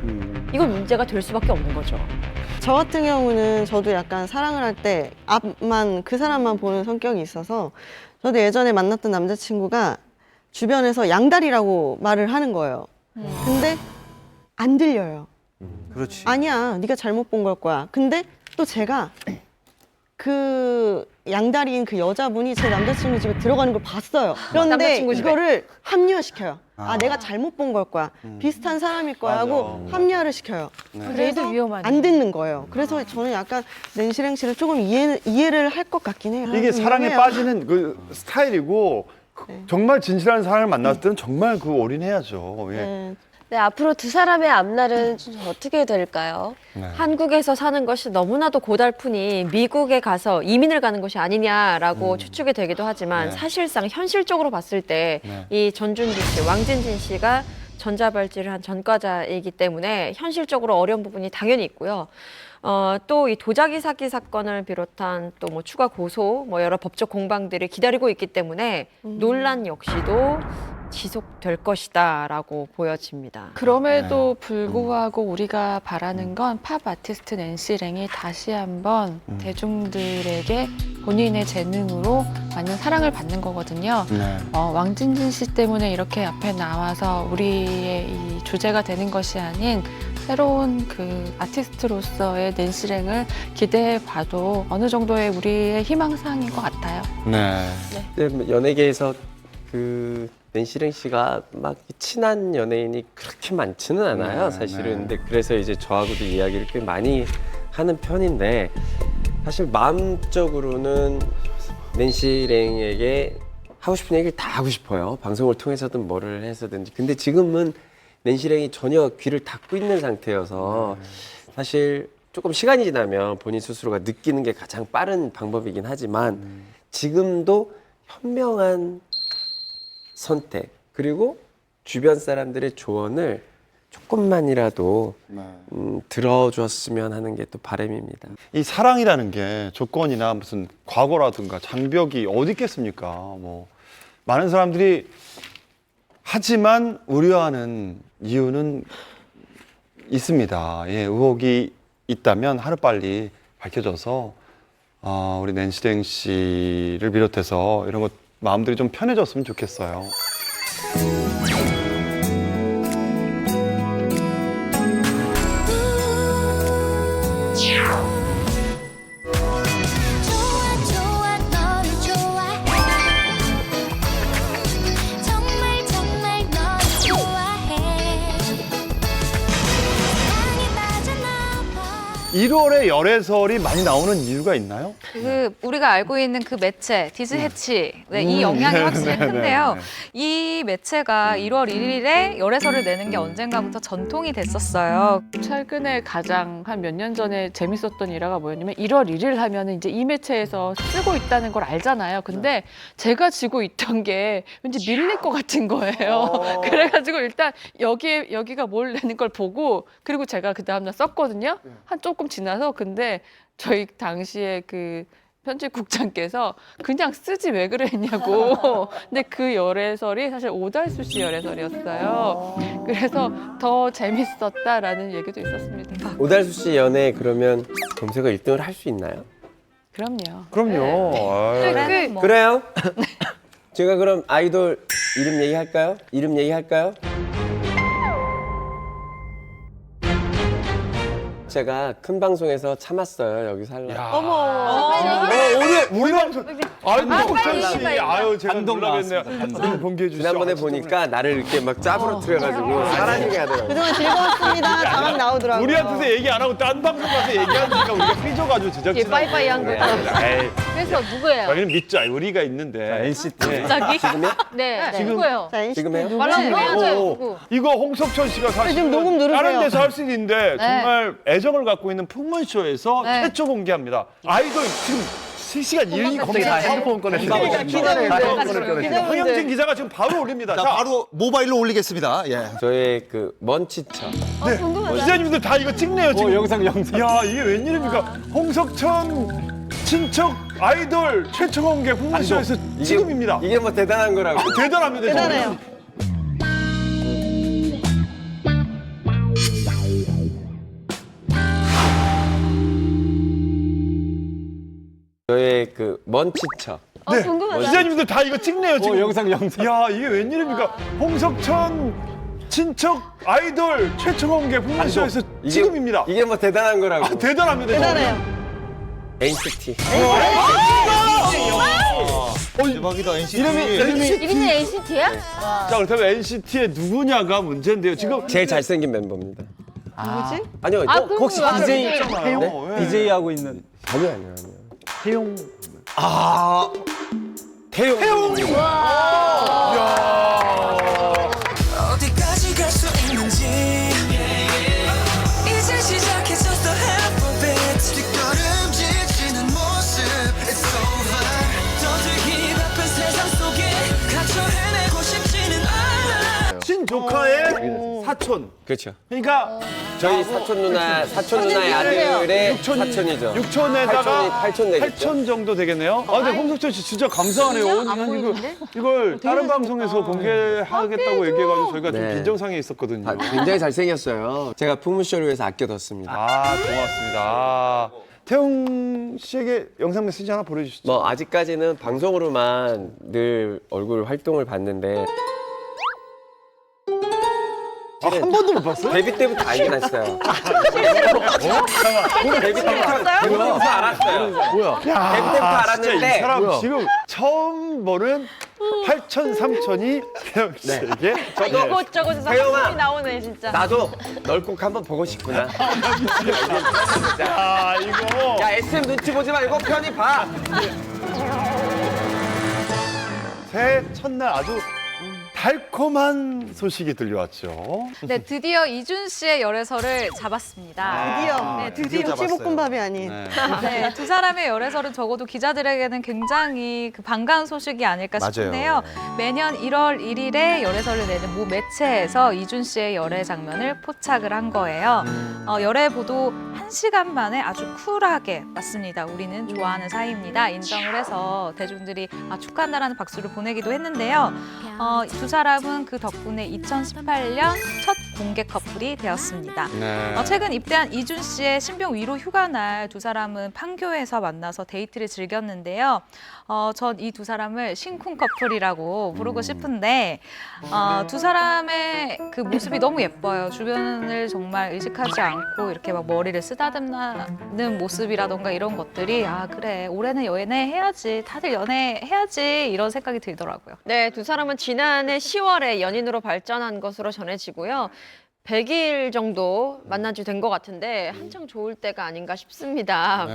이건 문제가 될 수밖에 없는 거죠. 저 같은 경우는 저도 약간 사랑을 할 때 앞만 그 사람만 보는 성격이 있어서 저도 예전에 만났던 남자친구가 주변에서 양다리라고 말을 하는 거예요. 근데 안 들려요. 그렇지. 아니야, 네가 잘못 본 걸 거야. 근데 또 제가 그 양다리인 그 여자분이 제 남자친구 집에 들어가는 걸 봤어요. 그런데 남자친구 집에. 이거를 합리화시켜요. 아. 아, 내가 잘못 본 걸 거야. 비슷한 사람일 거야 하고 맞아. 합리화를 시켜요. 네. 그래서 안 듣는 거예요. 그래서 저는 약간 낸시랭 씨를 조금 이해를 할 것 같긴 해요. 이게 사랑에 위험해요. 빠지는 그 스타일이고 네. 정말 진실한 사람을 만났을 때는 정말 그 올인해야죠. 예. 네. 네, 앞으로 두 사람의 앞날은 좀 어떻게 될까요? 네. 한국에서 사는 것이 너무나도 고달프니 미국에 가서 이민을 가는 것이 아니냐라고 추측이 되기도 하지만 네. 사실상 현실적으로 봤을 때 네. 이 전준기 씨, 왕진진 씨가 전자발찌를 한 전과자이기 때문에 현실적으로 어려운 부분이 당연히 있고요. 또 이 도자기 사기 사건을 비롯한 또 뭐 추가 고소, 뭐 여러 법적 공방들이 기다리고 있기 때문에 논란 역시도 지속될 것이다라고 보여집니다. 그럼에도 불구하고 우리가 바라는 건 팝 아티스트 낸시랭이 다시 한번 대중들에게 본인의 재능으로 많은 사랑을 받는 거거든요. 네. 왕진진 씨 때문에 이렇게 앞에 나와서 우리의 이 주제가 되는 것이 아닌 새로운 그 아티스트로서의 낸시랭을 기대해 봐도 어느 정도의 우리의 희망사항인 것 같아요. 네. 근데 연예계에서 그 낸시랭 씨가 막 친한 연예인이 그렇게 많지는 않아요, 네, 사실은. 네. 근데 그래서 이제 저하고도 이야기를 꽤 많이 하는 편인데 사실 마음적으로는 낸시랭에게 하고 싶은 얘기를 다 하고 싶어요. 방송을 통해서든 뭐를 해서든지. 근데 지금은 낸시랭이 전혀 귀를 닫고 있는 상태여서 사실 조금 시간이 지나면 본인 스스로가 느끼는 게 가장 빠른 방법이긴 하지만 지금도 현명한 선택 그리고 주변 사람들의 조언을 조금만이라도 들어줬으면 하는 게 또 바람입니다. 이 사랑이라는 게 조건이나 무슨 과거라든가 장벽이 어디 있겠습니까? 뭐 많은 사람들이 하지만 우려하는 이유는 있습니다. 예, 의혹이 있다면 하루빨리 밝혀져서 우리 낸시랭 씨를 비롯해서 이런 것 마음들이 좀 편해졌으면 좋겠어요. 1월에 열애설이 많이 나오는 이유가 있나요? 그 우리가 알고 있는 그 매체 디즈해치 이 영향이 확실히 큰데요. 이 매체가 1월 1일에 열애설을 내는 게 언젠가부터 전통이 됐었어요. 최근에 가장 한 몇 년 전에 재밌었던 일화가 뭐였냐면 1월 1일 하면은 이제 이 매체에서 쓰고 있다는 걸 알잖아요. 근데 제가 지고 있던 게 왠지 밀릴 것 같은 거예요. 그래가지고 일단 여기가 뭘 내는 걸 보고 그리고 제가 그 다음날 썼거든요. 한 조금 지나서 근데 저희 당시에 그 편집국장께서 그냥 쓰지 왜 그랬냐고. 근데 그 열애설이 사실 오달수 씨 열애설이었어요. 그래서 더 재밌었다라는 얘기도 있었습니다. 오달수 씨 연애 그러면 검색어 1등을 할 수 있나요? 그럼요. 그럼요. 그래요? 제가 그럼 아이돌 이름 얘기할까요? 이름 얘기할까요? 제가 큰 방송에서 참았어요. 여기 살라. 오늘 우리 방송 홍석천 씨 빨리. 아유 제가 감동 놀라겠네요. 나왔습니다. 좀 공개해 주시죠. 지난번에 보니까 나를 이렇게 막 짭으로 틀어가지고 사라지게 하더라고요. 그동안 즐거웠습니다. 자막 나오더라고요. 우리한테서 얘기 안 하고 딴 방송 가서 얘기하니까 우리가 삐져가지고 제작진. 이게 빠이빠이 한 거예요. 그래서 누구예요? 저희는 믿자 우리가 있는데. NCT. 갑자기? 지금요? 네. 지금- 누구예요? 자, NCT 지금 해요? 누구? 말라고 해야죠. 오, 누구? 이거 홍석천 씨가 사실 지금 녹음 누르세요. 다른 데서 할 수 있는데 네. 정말 애정을 갖고 있는 풍문쇼에서 네. 최초 공개합니다. 아이돌 지금 실시간 1위 검색 다 핸드폰 꺼내시고 기자분들. 황영진 기자가 지금 바로 올립니다. 자, 바로 모바일로 올리겠습니다. 예. 저의 그 먼치처. 기자님들 다 이거 찍네요 지금. 영상. 야 이게 웬일입니까? 홍석천 친척 아이돌 최초 공개 풍문쇼에서 지금입니다. 이게 뭐 대단한 거라고. 대단합니다. 대단해요. 저의 그 먼치처. 네. 궁금하다. 기자님들 다 이거 찍네요 지금. 영상. 야 이게 웬일입니까? 홍석천 친척 아이돌 최초 공개 풍문쇼에서 지금입니다. 이게 뭐 대단한 거라고. 대단합니다. 대단해요. NCT. 대박이다, NCT. 이름이 NCT야? 자 그렇다면 NCT의 누구냐가 문제인데요. 지금 제일 잘생긴 member입니다. 누구지? 아니요. 혹시 궁금하다. DJ 태용. 네. DJ 하고 있는 아니요. 태용. 태용. 어디까지 갈 수 있는지 이제 시작했었어 half of it 뒷걸음질 모습 It's over 더 들기 바쁜 세상 속에 갇혀 헤매고 싶지는 않아 친조카의 사촌. 그렇죠. 그러니까 저희 사촌 누나의 아들의 사촌이죠. 6촌에다가 8촌 되겠죠. 8촌 정도 되겠네요. 아, 근데 홍석천 씨 진짜 감사하네요. 이걸 다른 방송에서 공개하겠다고 얘기해가지고 저희가 좀 네. 빈정상에 있었거든요. 굉장히 잘생겼어요. 제가 풍문쇼를 위해서 아껴뒀습니다. 고맙습니다. 태용 씨에게 영상 메시지 하나 보내주시죠. 뭐 아직까지는 방송으로만 늘 얼굴 활동을 봤는데 한 번도 못 봤어요? 데뷔 때부터 알긴 했어요. 데뷔 때부터 알았어요. 뭐야? 데뷔 때부터 알았는데 진짜 이 사람 뭐야? 지금 처음 보는 8천, 3천이 태용 씨에게 이것저것 태용아. 상품이 나오네 진짜. 나도 널 꼭 한번 보고 싶구나. 야 이거 야 SM 눈치 보지 말고 편히 봐. 새해 첫날 아주 달콤한 소식이 들려왔죠. 네, 드디어 이준 씨의 열애설을 잡았습니다. 드디어 치볶음밥이 아닌. 네, 두 사람의 열애설은 적어도 기자들에게는 굉장히 그 반가운 소식이 아닐까 맞아요. 싶은데요. 매년 1월 1일에 열애설을 내는 모 매체에서 이준 씨의 열애 장면을 포착을 한 거예요. 열애 보도 1시간 만에 아주 쿨하게 맞습니다. 우리는 좋아하는 사이입니다. 인정을 해서 대중들이 축하한다라는 박수를 보내기도 했는데요. 두 사람은 그 덕분에 2018년 첫 공개 커플이 되었습니다. 최근 입대한 이준 씨의 신병 위로 휴가 날 두 사람은 판교에서 만나서 데이트를 즐겼는데요. 전 이 두 사람을 신쿵 커플이라고 부르고 싶은데 두 사람의 그 모습이 너무 예뻐요. 주변을 정말 의식하지 않고 이렇게 막 머리를 쓰다듬는 모습이라던가 이런 것들이 그래 올해는 연애해야지 다들 연애해야지 이런 생각이 들더라고요. 네, 두 사람은 지난해 10월에 연인으로 발전한 것으로 전해지고요. 100일 정도 만난 지 된 것 같은데 한창 좋을 때가 아닌가 싶습니다.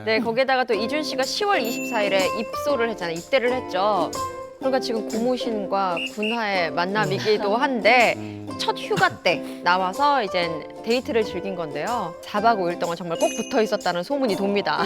네, 거기에다가 또 이준 씨가 10월 24일에 입소를 했잖아요. 입대를 했죠. 그러니까 지금 고무신과 군화의 만남이기도 한데 첫 휴가 때 나와서 이제 데이트를 즐긴 건데요. 4박 5일 동안 정말 꼭 붙어 있었다는 소문이 돕니다.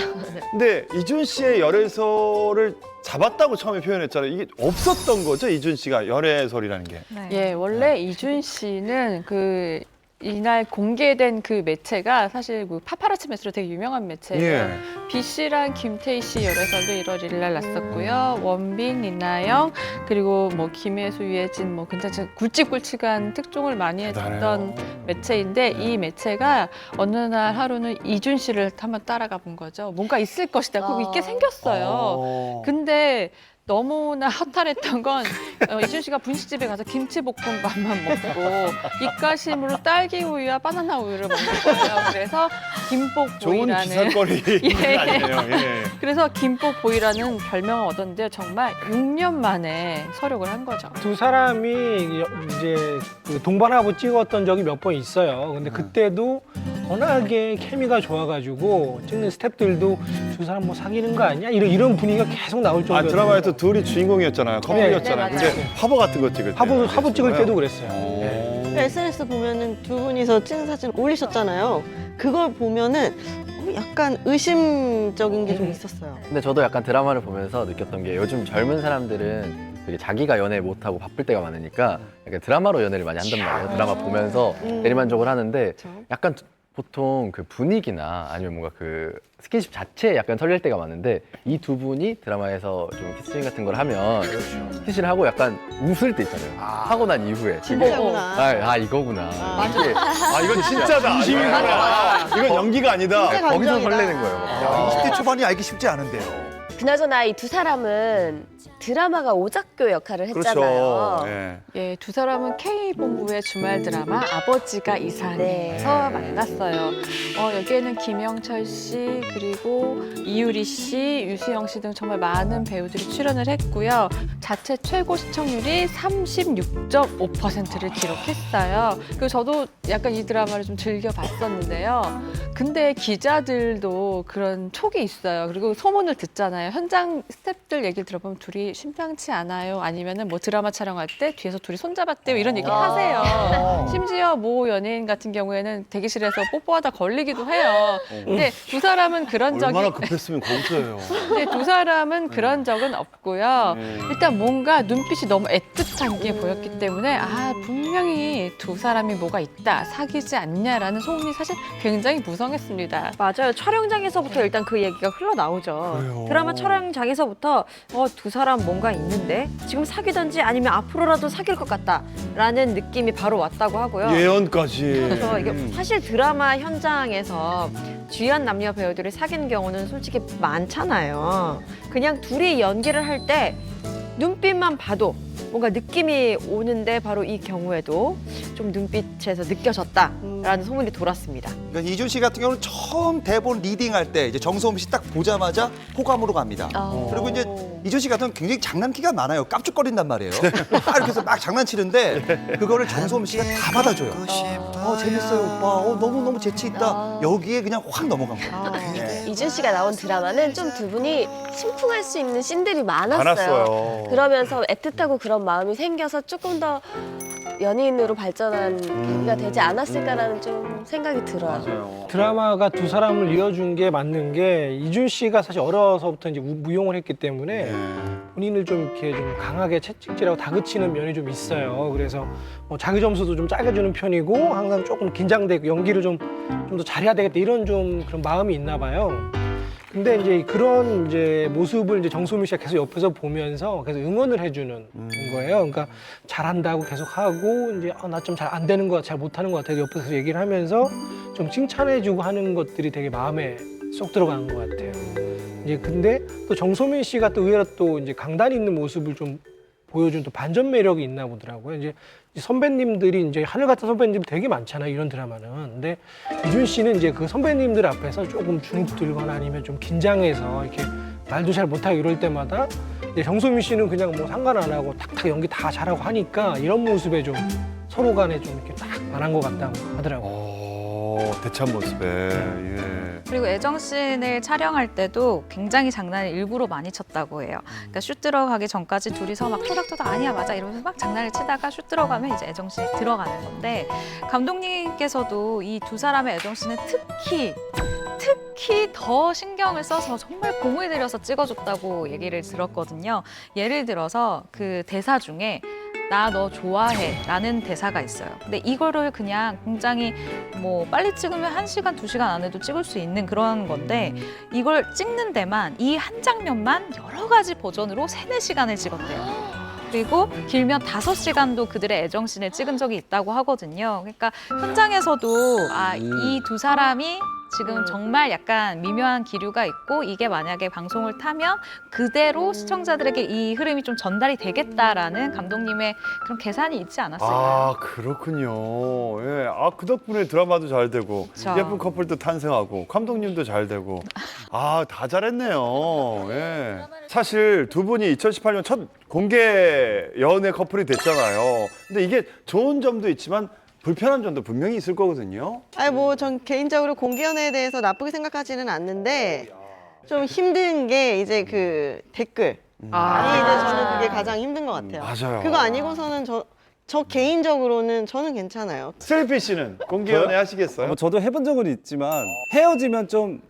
근데 이준 씨의 열애설을 잡았다고 처음에 표현했잖아요. 이게 없었던 거죠, 이준 씨가 열애설이라는 게. 예, 원래 이준 씨는 그 이날 공개된 그 매체가 사실 그 파파라치 매체로 되게 유명한 매체예요. 예. B 씨랑 김태희 씨 열애설도 1월 1일 날 났었고요. 원빈, 리나영, 그리고 뭐 김혜수, 유해진 뭐 굉장히 굵직굵직한 특종을 많이 했던 매체인데 이 매체가 어느 날 하루는 이준 씨를 한번 따라가 본 거죠. 뭔가 있을 것이다. 꼭 있게 생겼어요. 근데 너무나 허탈했던 건 이준 씨가 분식집에 가서 김치볶음밥만 먹고 입가심으로 딸기 우유와 바나나 우유를 먹는 거예요. 그래서 좋은 김복보이라는 기사거리 아니에요. 예. 그래서 김복보이라는 별명을 얻었는데 정말 6년 만에 서력을 한 거죠. 두 사람이 이제 그 동반하고 찍었던 적이 몇 번 있어요. 근데 그때도 워낙에 케미가 좋아가지고 찍는 스태프들도 두 사람 뭐 사귀는 거 아니야? 이런 분위기가 계속 나올 정도로. 드라마에서 둘이 주인공이었잖아요. 커플이었잖아요. 네, 근데 화보 같은 거 찍을 때. 화보 찍을 때도 그랬어요. SNS 보면은 두 분이서 찍은 사진 올리셨잖아요. 그걸 보면은 약간 의심적인 게 좀 있었어요. 근데 저도 약간 드라마를 보면서 느꼈던 게 요즘 젊은 사람들은 되게 자기가 연애 못하고 바쁠 때가 많으니까 약간 드라마로 연애를 많이 한단 말이에요. 드라마 보면서 대리만족을 하는데 약간 보통 그 분위기나 아니면 뭔가 그 스킨십 자체에 약간 설렐 때가 많은데 이 두 분이 드라마에서 좀 키스씬 같은 걸 하면 키스를 하고 약간 웃을 때 있잖아요. 하고 난 이후에. 진짜구나. 이거구나. 맞아. 이건 진짜다. 이건 연기가 아니다. 진짜 거기서 감정이다. 설레는 거예요. 20대 초반이 알기 쉽지 않은데요. 그나저나 이 두 사람은 드라마가 오작교 역할을 했잖아요. 그렇죠. 예. 예, 두 사람은 K본부의 주말 드라마 아버지가 이상해서 만났어요. 여기에는 김영철 씨, 그리고 이유리 씨, 유수영 씨 등 정말 많은 배우들이 출연을 했고요. 자체 최고 시청률이 36.5%를 기록했어요. 그리고 저도 약간 이 드라마를 좀 즐겨 봤었는데요. 근데 기자들도 그런 촉이 있어요. 그리고 소문을 듣잖아요. 현장 스태프들 얘기를 들어보면 둘이 심상치 않아요. 아니면은 뭐 드라마 촬영할 때 뒤에서 둘이 손잡았대요. 이런 얘기 하세요. 심지어 모 연예인 같은 경우에는 대기실에서 뽀뽀하다 걸리기도 해요. 근데 두 사람은 그런 적이 얼마나 급했으면 거기서 해요. 근데 두 사람은 그런 적은 없고요. 일단 뭔가 눈빛이 너무 애틋한 게 보였기 때문에 분명히 두 사람이 뭐가 있다, 사귀지 않냐라는 소문이 사실 굉장히 무성했습니다. 맞아요. 촬영장에서부터 일단 그 얘기가 흘러나오죠. 그래요. 드라마 촬영장에서부터 두 사람 뭔가 있는데 지금 사귀던지 아니면 앞으로라도 사귈 것 같다라는 느낌이 바로 왔다고 하고요. 예언까지. 그래서 이게 사실 드라마 현장에서 주연 남녀 배우들이 사귀는 경우는 솔직히 많잖아요. 그냥 둘이 연기를 할 때 눈빛만 봐도 뭔가 느낌이 오는데 바로 이 경우에도 좀 눈빛에서 느껴졌다라는 소문이 돌았습니다. 그러니까 이준 씨 같은 경우는 처음 대본 리딩할 때 이제 정소음 씨 딱 보자마자 호감으로 갑니다. 그리고 이제 이준 씨 같은 경우는 굉장히 장난기가 많아요. 깜짝거린단 말이에요. 막 이렇게 해서 막 장난치는데 그거를 정소음 씨가 다 받아줘요. 재밌어요 오빠. 너무너무 재치 있다. 여기에 그냥 확 넘어간 거예요. 이준 씨가 나온 드라마는 좀 두 분이 심쿵할 수 있는 씬들이 많았어요. 많았어요. 그러면서 애틋하고 그런 마음이 생겨서 조금 더 연인으로 발전한 계기가 되지 않았을까라는 좀 생각이 들어요. 드라마가 두 사람을 이어준 게 맞는 게 이준 씨가 사실 어려서부터 이제 무용을 했기 때문에 본인을 좀 이렇게 좀 강하게 채찍질하고 다그치는 면이 좀 있어요. 그래서 뭐 자기 점수도 좀 짜게 주는 편이고 항상 조금 긴장되고 연기를 좀 더 잘해야 되겠다 이런 좀 그런 마음이 있나 봐요. 근데 이제 그런 이제 모습을 이제 정소민 씨가 계속 옆에서 보면서 계속 응원을 해주는 거예요. 그러니까 잘한다고 계속 하고 이제 나 좀 잘 안 되는 것 같아, 잘 못하는 것 같아 옆에서 얘기를 하면서 좀 칭찬해주고 하는 것들이 되게 마음에 쏙 들어가는 것 같아요. 이제 근데 또 정소민 씨가 또 의외로 또 이제 강단 있는 모습을 좀 보여준 또 반전 매력이 있나 보더라고요. 이제 선배님들이 이제 하늘 같은 선배님들이 되게 많잖아요. 이런 드라마는. 근데 이준 씨는 이제 그 선배님들 앞에서 조금 주눅 들거나 아니면 좀 긴장해서 이렇게 말도 잘 못하고 이럴 때마다 이제 정소민 씨는 그냥 뭐 상관 안 하고 탁탁 연기 다 잘하고 하니까 이런 모습에 좀 서로 간에 좀 이렇게 딱 반한 것 같다고 하더라고요. 대참 모습에. 예. 그리고 애정씬을 촬영할 때도 굉장히 장난을 일부러 많이 쳤다고 해요. 그러니까 슛 들어가기 전까지 둘이서 막 토닥토닥 아니야 맞아 이러면서 막 장난을 치다가 슛 들어가면 이제 애정씬이 들어가는 건데 감독님께서도 이 두 사람의 애정씬은 특히 더 신경을 써서 정말 공을 들여서 찍어줬다고 얘기를 들었거든요. 예를 들어서 그 대사 중에 나 너 좋아해 라는 대사가 있어요. 근데 이거를 그냥 굉장히 뭐 빨리 찍으면 1시간, 2시간 안에도 찍을 수 있는 그런 건데 이걸 찍는 데만 이 한 장면만 여러 가지 버전으로 3-4시간을 찍었대요. 그리고 길면 5시간도 그들의 애정씬을 찍은 적이 있다고 하거든요. 그러니까 현장에서도 이 두 사람이 지금 정말 약간 미묘한 기류가 있고 이게 만약에 방송을 타면 그대로 시청자들에게 이 흐름이 좀 전달이 되겠다라는 감독님의 그런 계산이 있지 않았을까요? 아, 그렇군요. 예. 아, 그 덕분에 드라마도 잘 되고 그쵸. 예쁜 커플도 탄생하고 감독님도 잘 되고 아, 다 잘했네요. 예. 사실 두 분이 2018년 첫 공개 연애 커플이 됐잖아요. 근데 이게 좋은 점도 있지만 불편한 점도 분명히 있을 거거든요. 아니 뭐 전 개인적으로 공개 연애에 대해서 나쁘게 생각하지는 않는데 좀 힘든 게 이제 그 댓글. 이제 저는 그게 가장 힘든 것 같아요. 맞아요. 그거 아니고서는 저 개인적으로는 저는 괜찮아요. 슬피 씨는 공개 연애 하시겠어요? 저도 해본 적은 있지만 헤어지면 좀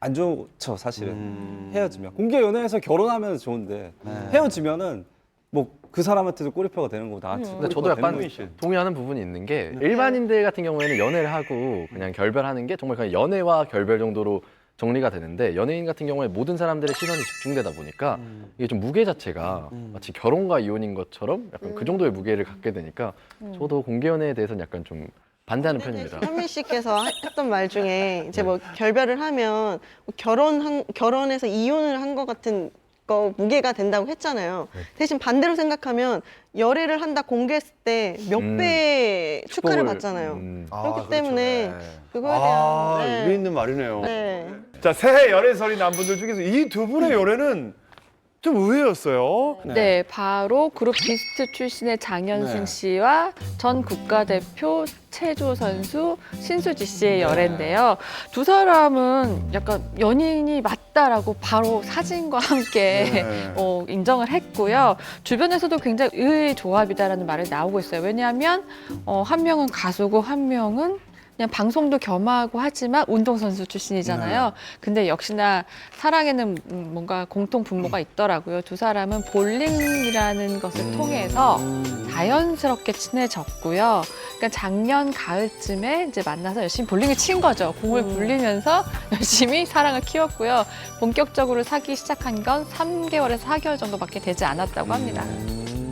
안 좋죠, 사실은. 헤어지면. 공개 연애에서 결혼하면 좋은데 헤어지면은 뭐 그 사람한테도 꼬리표가 되는 거고 나한테. 근데 저도 약간 동의하는 부분이 있는 게 일반인들 같은 경우에는 연애를 하고 그냥 결별하는 게 정말 그냥 연애와 결별 정도로 정리가 되는데 연예인 같은 경우에 모든 사람들의 시선이 집중되다 보니까 이게 좀 무게 자체가 마치 결혼과 이혼인 것처럼 약간 그 정도의 무게를 갖게 되니까 저도 공개 연애에 대해서는 약간 좀 반대하는 편입니다. 현민 씨께서 했던 말 중에 이제 뭐 결별을 하면 결혼해서 이혼을 한 것 같은 거 무게가 된다고 했잖아요. 대신 반대로 생각하면 열애를 한다 공개했을 때 몇 배 축하를 받잖아요. 그렇기 때문에 그거에 대한 일리 있는 말이네요. 네. 자, 새해 열애설이 난 분들 중에서 이 두 분의 열애는 좀 의외였어요. 네, 바로 그룹 비스트 출신의 장현승 네. 씨와 전 국가대표 체조 선수 신수지 씨의 열애인데요. 두 사람은 약간 연인이 맞다라고 바로 사진과 함께 인정을 했고요. 주변에서도 굉장히 의외의 조합이다라는 말이 나오고 있어요. 왜냐하면 한 명은 가수고 한 명은 그냥 방송도 겸하고 하지만 운동선수 출신이잖아요. 근데 역시나 사랑에는 뭔가 공통 분모가 있더라고요. 두 사람은 볼링이라는 것을 통해서 자연스럽게 친해졌고요. 그러니까 작년 가을쯤에 이제 만나서 열심히 볼링을 친 거죠. 공을 굴리면서 열심히 사랑을 키웠고요. 본격적으로 사귀기 시작한 건 3개월에서 4개월 정도밖에 되지 않았다고 합니다.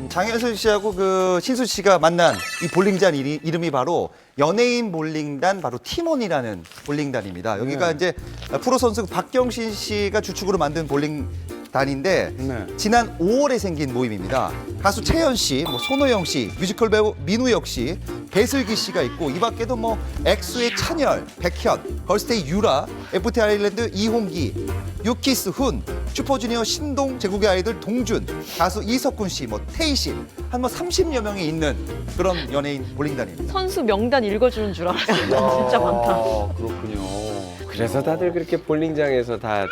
장현승 씨하고 그 신수 씨가 만난 이 볼링장 이름이 바로 연예인 볼링단 바로 팀원이라는 볼링단입니다. 여기가 이제 프로 선수 박경신 씨가 주축으로 만든 볼링단인데 지난 5월에 생긴 모임입니다. 가수 채연 씨, 뭐 손호영 씨, 뮤지컬 배우 민우혁 씨, 배슬기 씨가 있고 이 밖에도 뭐 엑소의 찬열, 백현, 걸스데이 유라, FT 아일랜드 이홍기, 유키스 훈, 슈퍼주니어 신동, 제국의 아이들 동준, 가수 이석훈 씨, 뭐 태희 씨, 한 뭐 30여 명이 있는 그런 연예인 볼링단입니다. 선수 명단 읽어주는 줄 알았어요. 진짜 많다. 그렇군요. 그래서 다들 그렇게 볼링장에서 다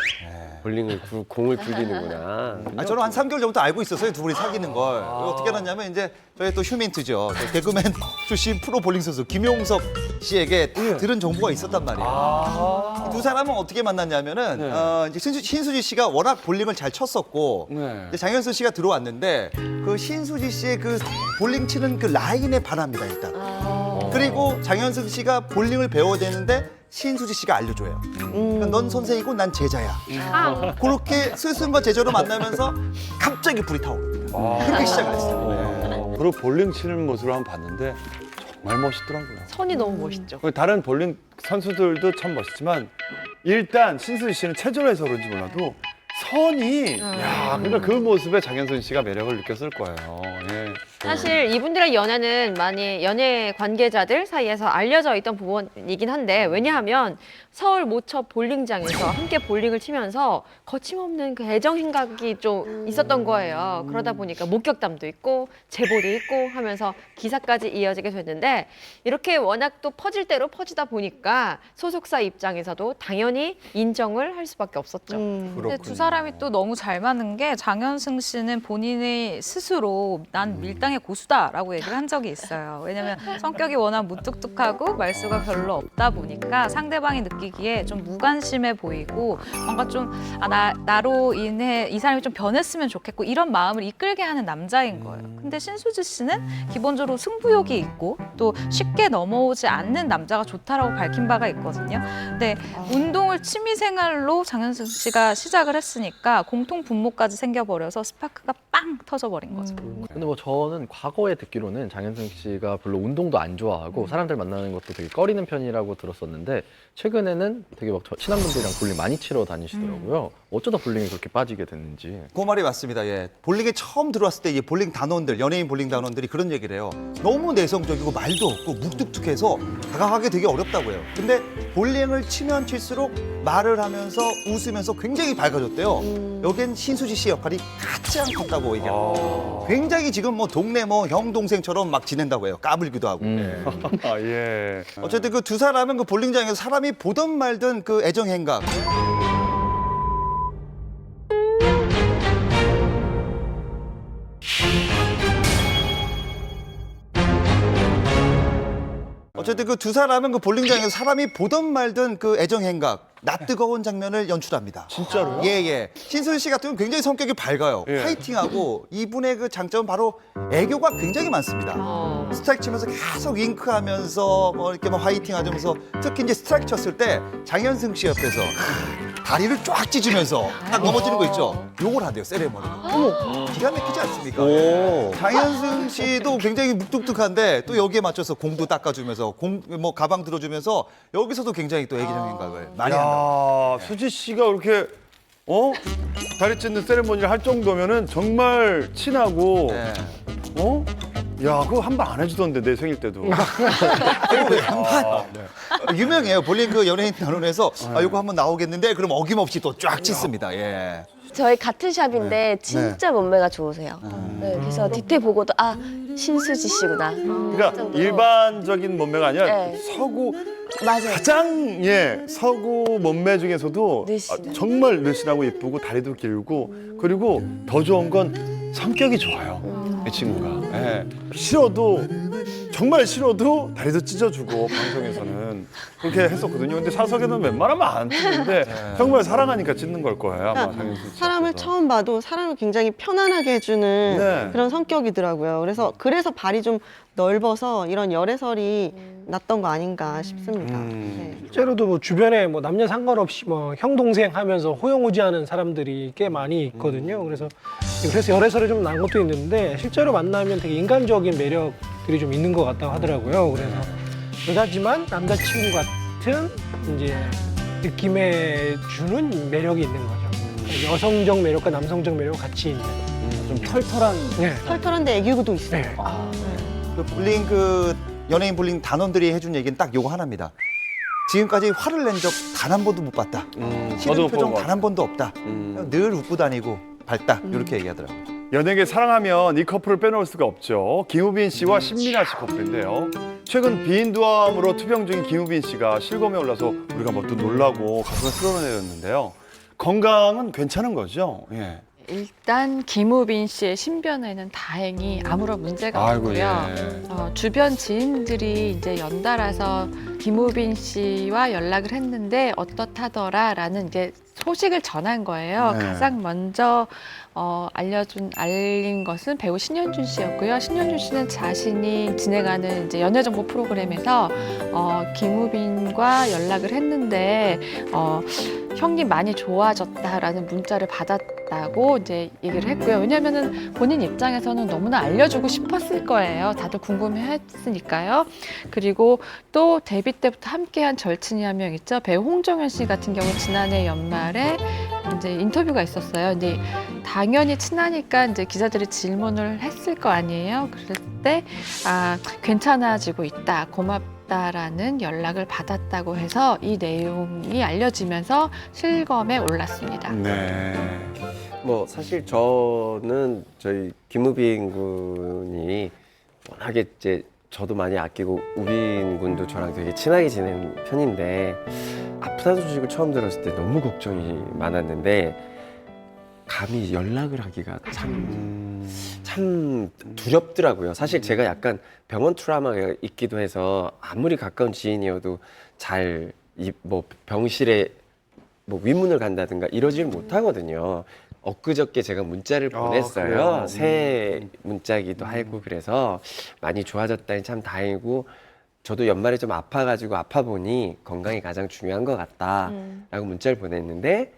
볼링을 공을 굴리는구나. 저는 한 3개월 전부터 알고 있었어요, 두 분이 사귀는 걸. 어떻게 알았냐면 이제 저희 또 휴민트죠. 저 개그맨 출신 프로 볼링 선수 김용석 씨에게 딱 들은 정보가 있었단 말이에요. 두 사람은 어떻게 만났냐면은 이제 신수지 씨가 워낙 볼링을 잘 쳤었고 이제 장현승 씨가 들어왔는데 그 신수지 씨의 그 볼링 치는 그 라인에 반합니다, 일단. 그리고 장현승 씨가 볼링을 배워야 되는데 신수지 씨가 알려줘요. 그러니까 넌 선생이고 난 제자야. 그렇게 스승과 제자로 만나면서 갑자기 불이 타오릅니다. 그렇게 시작을 했어요. 그리고 볼링 치는 모습을 한번 봤는데 정말 멋있더라고요. 선이 너무 멋있죠. 다른 볼링 선수들도 참 멋있지만 일단 신수지 씨는 체조를 해서 그런지 몰라도 선이 야, 그러니까 그 모습에 장현승 씨가 매력을 느꼈을 거예요. 예. 사실 이분들의 연애는 많이 연예 관계자들 사이에서 알려져 있던 부분이긴 한데 왜냐하면 서울 모처 볼링장에서 함께 볼링을 치면서 거침없는 그 애정 행각이 좀 있었던 거예요. 그러다 보니까 목격담도 있고 제보도 있고 하면서 기사까지 이어지게 됐는데 이렇게 워낙 또 퍼질 대로 퍼지다 보니까 소속사 입장에서도 당연히 인정을 할 수밖에 없었죠. 근데 두 사람이 또 너무 잘 맞는 게 장현승 씨는 본인의 스스로 난 밀당의 고수다라고 얘기를 한 적이 있어요. 왜냐면 성격이 워낙 무뚝뚝하고 말수가 별로 없다 보니까 상대방이 느끼기에 좀 무관심해 보이고 뭔가 좀 나로 인해 이 사람이 좀 변했으면 좋겠고 이런 마음을 이끌게 하는 남자인 거예요. 근데 신수지 씨는 기본적으로 승부욕이 있고 또 쉽게 넘어오지 않는 남자가 좋다라고 밝힌 바가 있거든요. 근데 운동을 취미생활로 장현승 씨가 시작을 했으니까 공통 분모까지 생겨버려서 스파크가 빵 터져버린 거죠. 근데 뭐 저는 과거에 듣기로는 장현승 씨가 별로 운동도 안 좋아하고 사람들 만나는 것도 되게 꺼리는 편이라고 들었었는데 최근에는 되게 막 친한 분들이랑 볼링 많이 치러 다니시더라고요. 어쩌다 볼링에 그렇게 빠지게 됐는지. 그 말이 맞습니다. 예. 볼링에 처음 들어왔을 때 이 볼링 단원들, 연예인 볼링 단원들이 그런 얘기를 해요. 너무 내성적이고 말도 없고 묵뚝뚝해서 다가가기 되게 어렵다고 해요. 근데 볼링을 치면 칠수록 말을 하면서 웃으면서 굉장히 밝아졌대요. 여긴 신수지 씨 역할이 가장 컸다고 얘기합니다. 굉장히 지금 뭐 동네 뭐 형 동생처럼 막 지낸다고 해요. 까불기도 하고. 아, 예. 어쨌든 그 두 사람은 그 볼링장에서 사람이 보던 말든 그 애정 행각. 어쨌든 그 두 사람은 그 볼링장에서 사람이 보던 말든 그 애정 행각, 낯뜨거운 장면을 연출합니다. 진짜로요? 예. 신수지 씨 같은 경우는 굉장히 성격이 밝아요. 예. 파이팅하고 이분의 그 장점은 바로 애교가 굉장히 많습니다. 스트라이크 치면서 계속 윙크하면서 뭐 이렇게 막 화이팅 하면서 특히 이제 스트라이크 쳤을 때 장현승 씨 옆에서 다리를 쫙 찢으면서 딱 넘어지는 거 있죠. 요걸 하대요, 세레머니. 기가 막히지 않습니까? 장현승 씨도 굉장히 묵뚝뚝한데 또 여기에 맞춰서 공도 닦아주면서 뭐 가방 들어주면서 여기서도 굉장히 또 애기적 행각을 많이 한다. 야, 수지 씨가 그렇게 다리 찢는 세레모니를 할 정도면은 정말 친하고 야, 그거 한 번 안 해주던데 내 생일 때도. 유명해요. 볼링 그 연예인 단원에서 이거 한번 나오겠는데 그럼 어김없이 또 쫙 찢습니다. 예. 저희 같은 샵인데 진짜 몸매가 좋으세요. 네, 그래서 디테일 보고도 신수지 씨구나. 그러니까 일반적인 몸매가 아니라 네. 서구 맞아요. 가장 서구 몸매 중에서도 정말 늘씬하고 예쁘고 다리도 길고 그리고 더 좋은 건 성격이 좋아요. 이 친구가. 예. 싫어도 정말 싫어도 다리도 찢어주고 방송에서는 그렇게 했었거든요. 근데 사석에는 웬만하면 안 찢는데 정말 사랑하니까 찢는 걸 거예요. 아마 장현승 씨. 사람을 처음 봐도 사람을 굉장히 편안하게 해주는 그런 성격이더라고요. 그래서 발이 좀 넓어서 이런 열애설이 났던 거 아닌가 싶습니다. 네. 실제로도 뭐 주변에 뭐 남녀 상관없이 뭐 형 동생 하면서 호영호지하는 사람들이 꽤 많이 있거든요. 그래서 열애설이 좀 난 것도 있는데 실제로 만나면 되게 인간적인 매력들이 좀 있는 것 같다고 하더라고요. 그래서 여자지만 남자친구 같은 이제 느낌에 주는 매력이 있는 거죠. 여성적 매력과 남성적 매력 같이 있는. 좀 털털한. 네. 털털한데 애교도 있어요. 네. 그 볼링 그 연예인 볼링 단원들이 해준 얘기는 딱 요거 하나입니다. 지금까지 화를 낸 적 단 한 번도 못 봤다. 싫은 표정 단 한 번도 없다. 늘 웃고 다니고 밝다. 이렇게 얘기하더라고요. 연예계 사랑하면 이 커플을 빼놓을 수가 없죠. 김우빈 씨와 신민아 씨 커플인데요. 최근 비인두암으로 투병 중인 김우빈 씨가 실검에 올라서 우리가 뭐 또 놀라고 가슴을 쓸어내렸는데요. 건강은 괜찮은 거죠? 예. 일단 김우빈 씨의 신변에는 다행히 아무런 문제가 없고요. 주변 지인들이 이제 연달아서 김우빈 씨와 연락을 했는데 어떻다더라라는 이제 소식을 전한 거예요. 가장 먼저 알린 것은 배우 신현준 씨였고요. 신현준 씨는 자신이 진행하는 이제 연애정보 프로그램에서 김우빈과 연락을 했는데 형님 많이 좋아졌다라는 문자를 받았다고 이제 얘기를 했고요. 왜냐면은 본인 입장에서는 너무나 알려주고 싶었을 거예요. 다들 궁금해했으니까요. 그리고 또 데뷔 때부터 함께한 절친이 한 명 있죠. 배우 홍정현 씨 같은 경우 지난해 연말에 이제 인터뷰가 있었어요. 근데 당연히 친하니까 이제 기자들이 질문을 했을 거 아니에요. 그럴 때 괜찮아지고 있다, 고맙다. 좋아졌다라는 연락을 받았다고 해서 이 내용이 알려지면서 실검에 올랐습니다. 네. 뭐 사실 저는 저희 김우빈 군이 워낙에 이제 저도 많이 아끼고 우빈 군도 저랑 되게 친하게 지내는 편인데 아프다는 소식을 처음 들었을 때 너무 걱정이 많았는데 감히 연락을 하기가 참 두렵더라고요. 사실 제가 약간 병원 트라우마가 있기도 해서 아무리 가까운 지인이어도 잘 뭐 병실에 뭐 위문을 간다든가 이러질 못하거든요. 엊그저께 제가 문자를 보냈어요. 그래요? 새 문자기도 하고 그래서 많이 좋아졌다니 참 다행이고 저도 연말에 좀 아파가지고 아파 보니 건강이 가장 중요한 것 같다라고 문자를 보냈는데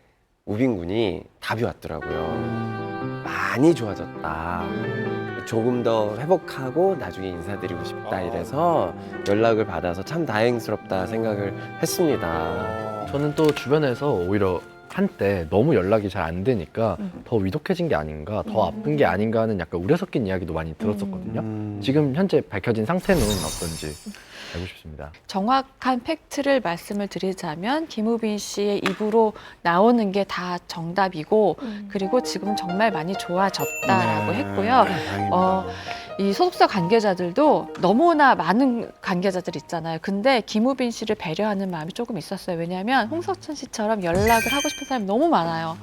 우빈 군이 답이 왔더라고요. 많이 좋아졌다. 조금 더 회복하고 나중에 인사드리고 싶다 이래서 연락을 받아서 참 다행스럽다 생각을 했습니다. 저는 또 주변에서 오히려 한때 너무 연락이 잘 안 되니까 더 위독해진 게 아닌가, 더 아픈 게 아닌가 하는 약간 우려 섞인 이야기도 많이 들었었거든요. 지금 현재 밝혀진 상태는 어떤지 알고 싶습니다. 정확한 팩트를 말씀을 드리자면 김우빈 씨의 입으로 나오는 게 다 정답이고 그리고 지금 정말 많이 좋아졌다라고 했고요. 이 소속사 관계자들도 너무나 많은 관계자들 있잖아요. 근데 김우빈 씨를 배려하는 마음이 조금 있었어요. 왜냐하면 홍석천 씨처럼 연락을 하고 싶은 사람이 너무 많아요.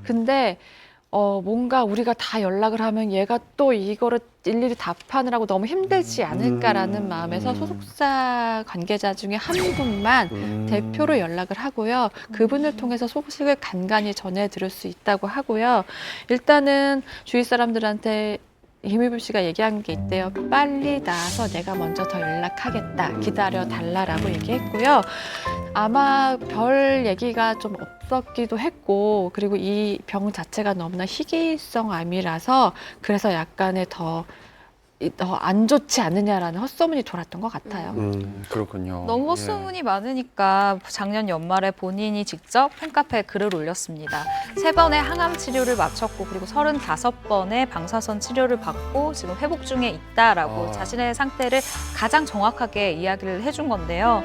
근데 뭔가 우리가 다 연락을 하면 얘가 또 이거를 일일이 답하느라고 너무 힘들지 않을까라는 마음에서 소속사 관계자 중에 한 분만 대표로 연락을 하고요. 그분을 통해서 소식을 간간히 전해드릴 수 있다고 하고요. 일단은 주위 사람들한테 김우빈 씨가 얘기한 게 있대요. 빨리 나와서 내가 먼저 더 연락하겠다. 기다려 달라라고 얘기했고요. 아마 별 얘기가 좀 없었기도 했고 그리고 이 병 자체가 너무나 희귀성 암이라서 그래서 약간의 더 안 좋지 않느냐라는 헛소문이 돌았던 것 같아요. 그렇군요. 너무 헛소문이 많으니까 작년 연말에 본인이 직접 팬카페에 글을 올렸습니다. 3번의 항암 치료를 마쳤고 그리고 35번의 방사선 치료를 받고 지금 회복 중에 있다라고 자신의 상태를 가장 정확하게 이야기를 해준 건데요.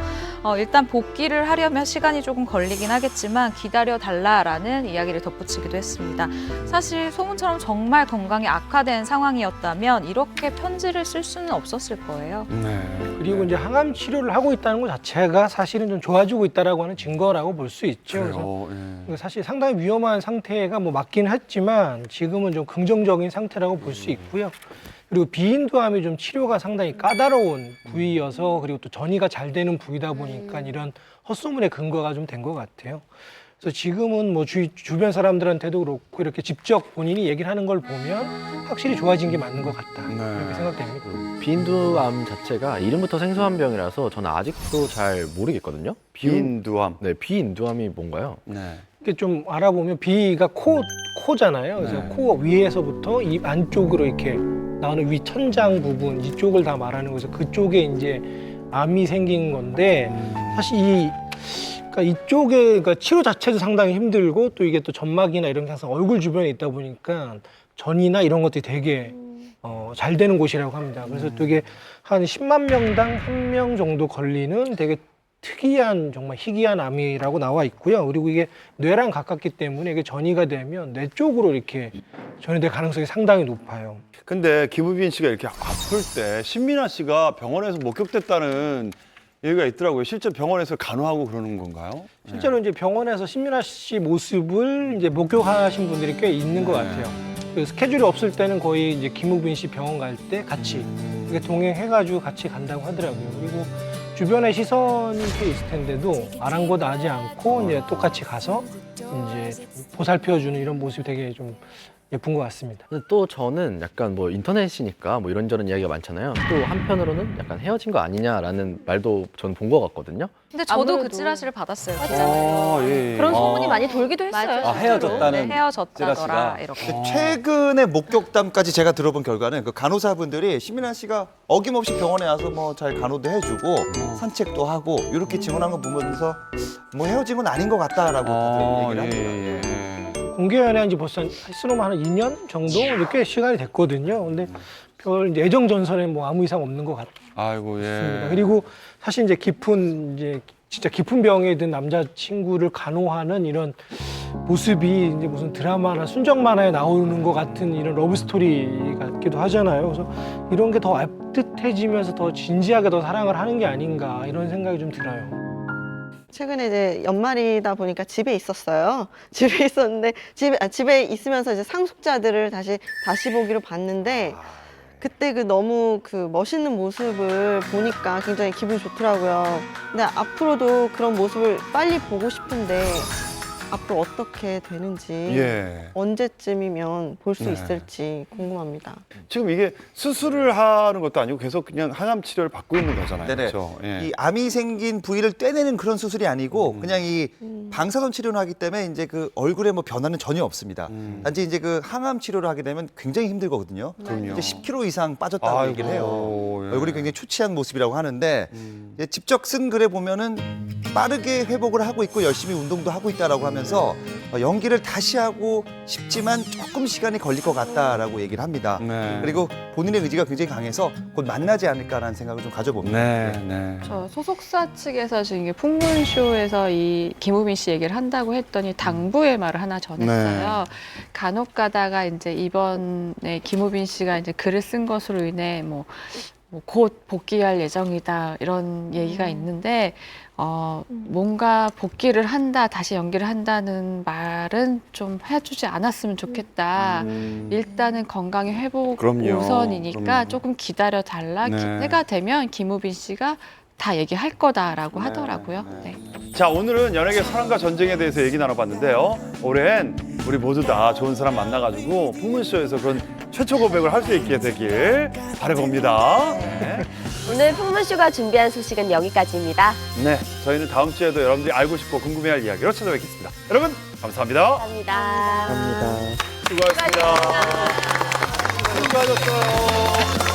일단 복귀를 하려면 시간이 조금 걸리긴 하겠지만 기다려달라라는 이야기를 덧붙이기도 했습니다. 사실 소문처럼 정말 건강이 악화된 상황이었다면 이렇게 편지를 쓸 수는 없었을 거예요. 그리고 이제 항암 치료를 하고 있다는 것 자체가 사실은 좀 좋아지고 있다라고 하는 증거라고 볼 수 있죠. 그래서 사실 상당히 위험한 상태가 뭐 맞긴 했지만 지금은 좀 긍정적인 상태라고 볼 수 있고요. 그리고 비인두암이 좀 치료가 상당히 까다로운 부위여서 그리고 또 전이가 잘 되는 부위다 보니까 이런 헛소문의 근거가 좀 된 것 같아요. 그래서 지금은 뭐 주변 사람들한테도 그렇고 이렇게 직접 본인이 얘기를 하는 걸 보면 확실히 좋아진 게 맞는 것 같다 이렇게 생각됩니다. 비인두암 자체가 이름부터 생소한 병이라서 저는 아직도 잘 모르겠거든요. 비인두암. 네, 비인두암이 뭔가요? 이렇게 좀 알아보면 비가 코잖아요. 그래서 코 위에서부터 입 안쪽으로 이렇게 나오는 위 천장 부분 이쪽을 다 말하는 거죠. 그쪽에 이제 암이 생긴 건데 사실 그러니까 이쪽에 그러니까 치료 자체도 상당히 힘들고 또 이게 또 점막이나 이런 게 항상 얼굴 주변에 있다 보니까 전이나 이런 것들이 되게 잘 되는 곳이라고 합니다. 그래서 되게 한 10만 명당 1명 정도 걸리는 되게 특이한 정말 희귀한 암이라고 나와 있고요. 그리고 이게 뇌랑 가깝기 때문에 이게 전이가 되면 뇌 쪽으로 이렇게 전이될 가능성이 상당히 높아요. 근데 김우빈 씨가 이렇게 아플 때 신민아 씨가 병원에서 목격됐다는 얘기가 있더라고요. 실제 병원에서 간호하고 그러는 건가요? 실제로 이제 병원에서 신민아 씨 모습을 이제 목격하신 분들이 꽤 있는 것 같아요. 그 스케줄이 없을 때는 거의 이제 김우빈 씨 병원 갈 때 같이 이렇게 동행해가지고 같이 간다고 하더라고요. 그리고 주변에 시선이 꽤 있을 텐데도 아랑곳하지 않고 이제 똑같이 가서 이제 보살펴주는 이런 모습이 되게 좀 예쁜 것 같습니다. 근데 또 저는 약간 뭐 인터넷이니까 뭐 이런저런 이야기가 많잖아요. 또 한편으로는 약간 헤어진 거 아니냐라는 말도 저는 본 것 같거든요. 근데 저도 아무래도. 그 찌라시를 받았어요. 그런 소문이 많이 돌기도 했어요. 아, 헤어졌다는 네, 헤어졌다더라 찌라시가. 이렇게. 최근에 목격담까지 제가 들어본 결과는 그 간호사분들이 신민아 씨가 어김없이 병원에 와서 뭐 잘 간호도 해주고 산책도 하고 이렇게 증언한 거 보면서 뭐 헤어진 건 아닌 것 같다라고 다들 얘기를 합니다. 공개 연애한 지 벌써 횟수로만 한 2년 정도 이렇게 시간이 됐거든요. 근데 별 이제 애정 전선에 뭐 아무 이상 없는 것 아이고, 예. 그리고 사실 이제 진짜 깊은 병에 든 남자친구를 간호하는 이런 모습이 이제 무슨 드라마나 순정 만화에 나오는 것 같은 이런 러브 스토리 같기도 하잖아요. 그래서 이런 게 더 애틋해지면서 더 진지하게 더 사랑을 하는 게 아닌가 이런 생각이 좀 들어요. 최근에 이제 연말이다 보니까 집에 있었어요. 집에 있었는데 집에 있으면서 이제 상속자들을 다시 보기로 봤는데 그때 너무 멋있는 모습을 보니까 굉장히 기분이 좋더라고요. 근데 앞으로도 그런 모습을 빨리 보고 싶은데 앞으로 어떻게 되는지 예. 언제쯤이면 볼 수 네. 있을지 궁금합니다. 지금 이게 수술을 하는 것도 아니고 계속 그냥 항암 치료를 받고 있는 거잖아요. 네네. 그렇죠? 예. 이 암이 생긴 부위를 떼내는 그런 수술이 아니고 그냥 이 방사선 치료를 하기 때문에 이제 그 얼굴에 뭐 변화는 전혀 없습니다. 단지 이제 그 항암 치료를 하게 되면 굉장히 힘들거든요. 그럼요. 이제 10kg 이상 빠졌다고 아이고, 얘기를 해요. 예. 얼굴이 굉장히 초췌한 모습이라고 하는데 이제 직접 쓴 글에 보면은 빠르게 회복을 하고 있고 열심히 운동도 하고 있다라고 하면서 연기를 다시 하고 싶지만 조금 시간이 걸릴 것 같다라고 얘기를 합니다. 네. 그리고 본인의 의지가 굉장히 강해서 곧 만나지 않을까라는 생각을 좀 가져봅니다. 네, 네. 저 소속사 측에서 지금 이게 풍문쇼에서 이 김우빈 씨 얘기를 한다고 했더니 당부의 말을 하나 전했어요. 간혹 가다가 이제 이번에 김우빈 씨가 이제 글을 쓴 것으로 인해 곧 복귀할 예정이다 이런 얘기가 있는데 뭔가 복귀를 한다, 다시 연기를 한다는 말은 좀 해주지 않았으면 좋겠다. 일단은 건강의 회복 그럼요. 우선이니까 그럼요. 조금 기다려 달라. 네. 때가 되면 김우빈 씨가 다 얘기할 거다라고 하더라고요. 네. 자, 오늘은 연예계 사랑과 전쟁에 대해서 얘기 나눠봤는데요. 올해는 우리 모두 다 좋은 사람 만나가지고 풍문쇼에서 그런 최초 고백을 할 수 있게 되길 바라봅니다. 네. 오늘 풍문쇼가 준비한 소식은 여기까지입니다. 네, 저희는 다음 주에도 여러분들이 알고 싶고 궁금해할 이야기로 찾아뵙겠습니다. 여러분, 감사합니다. 감사합니다. 수고하셨습니다. 수고하셨어요.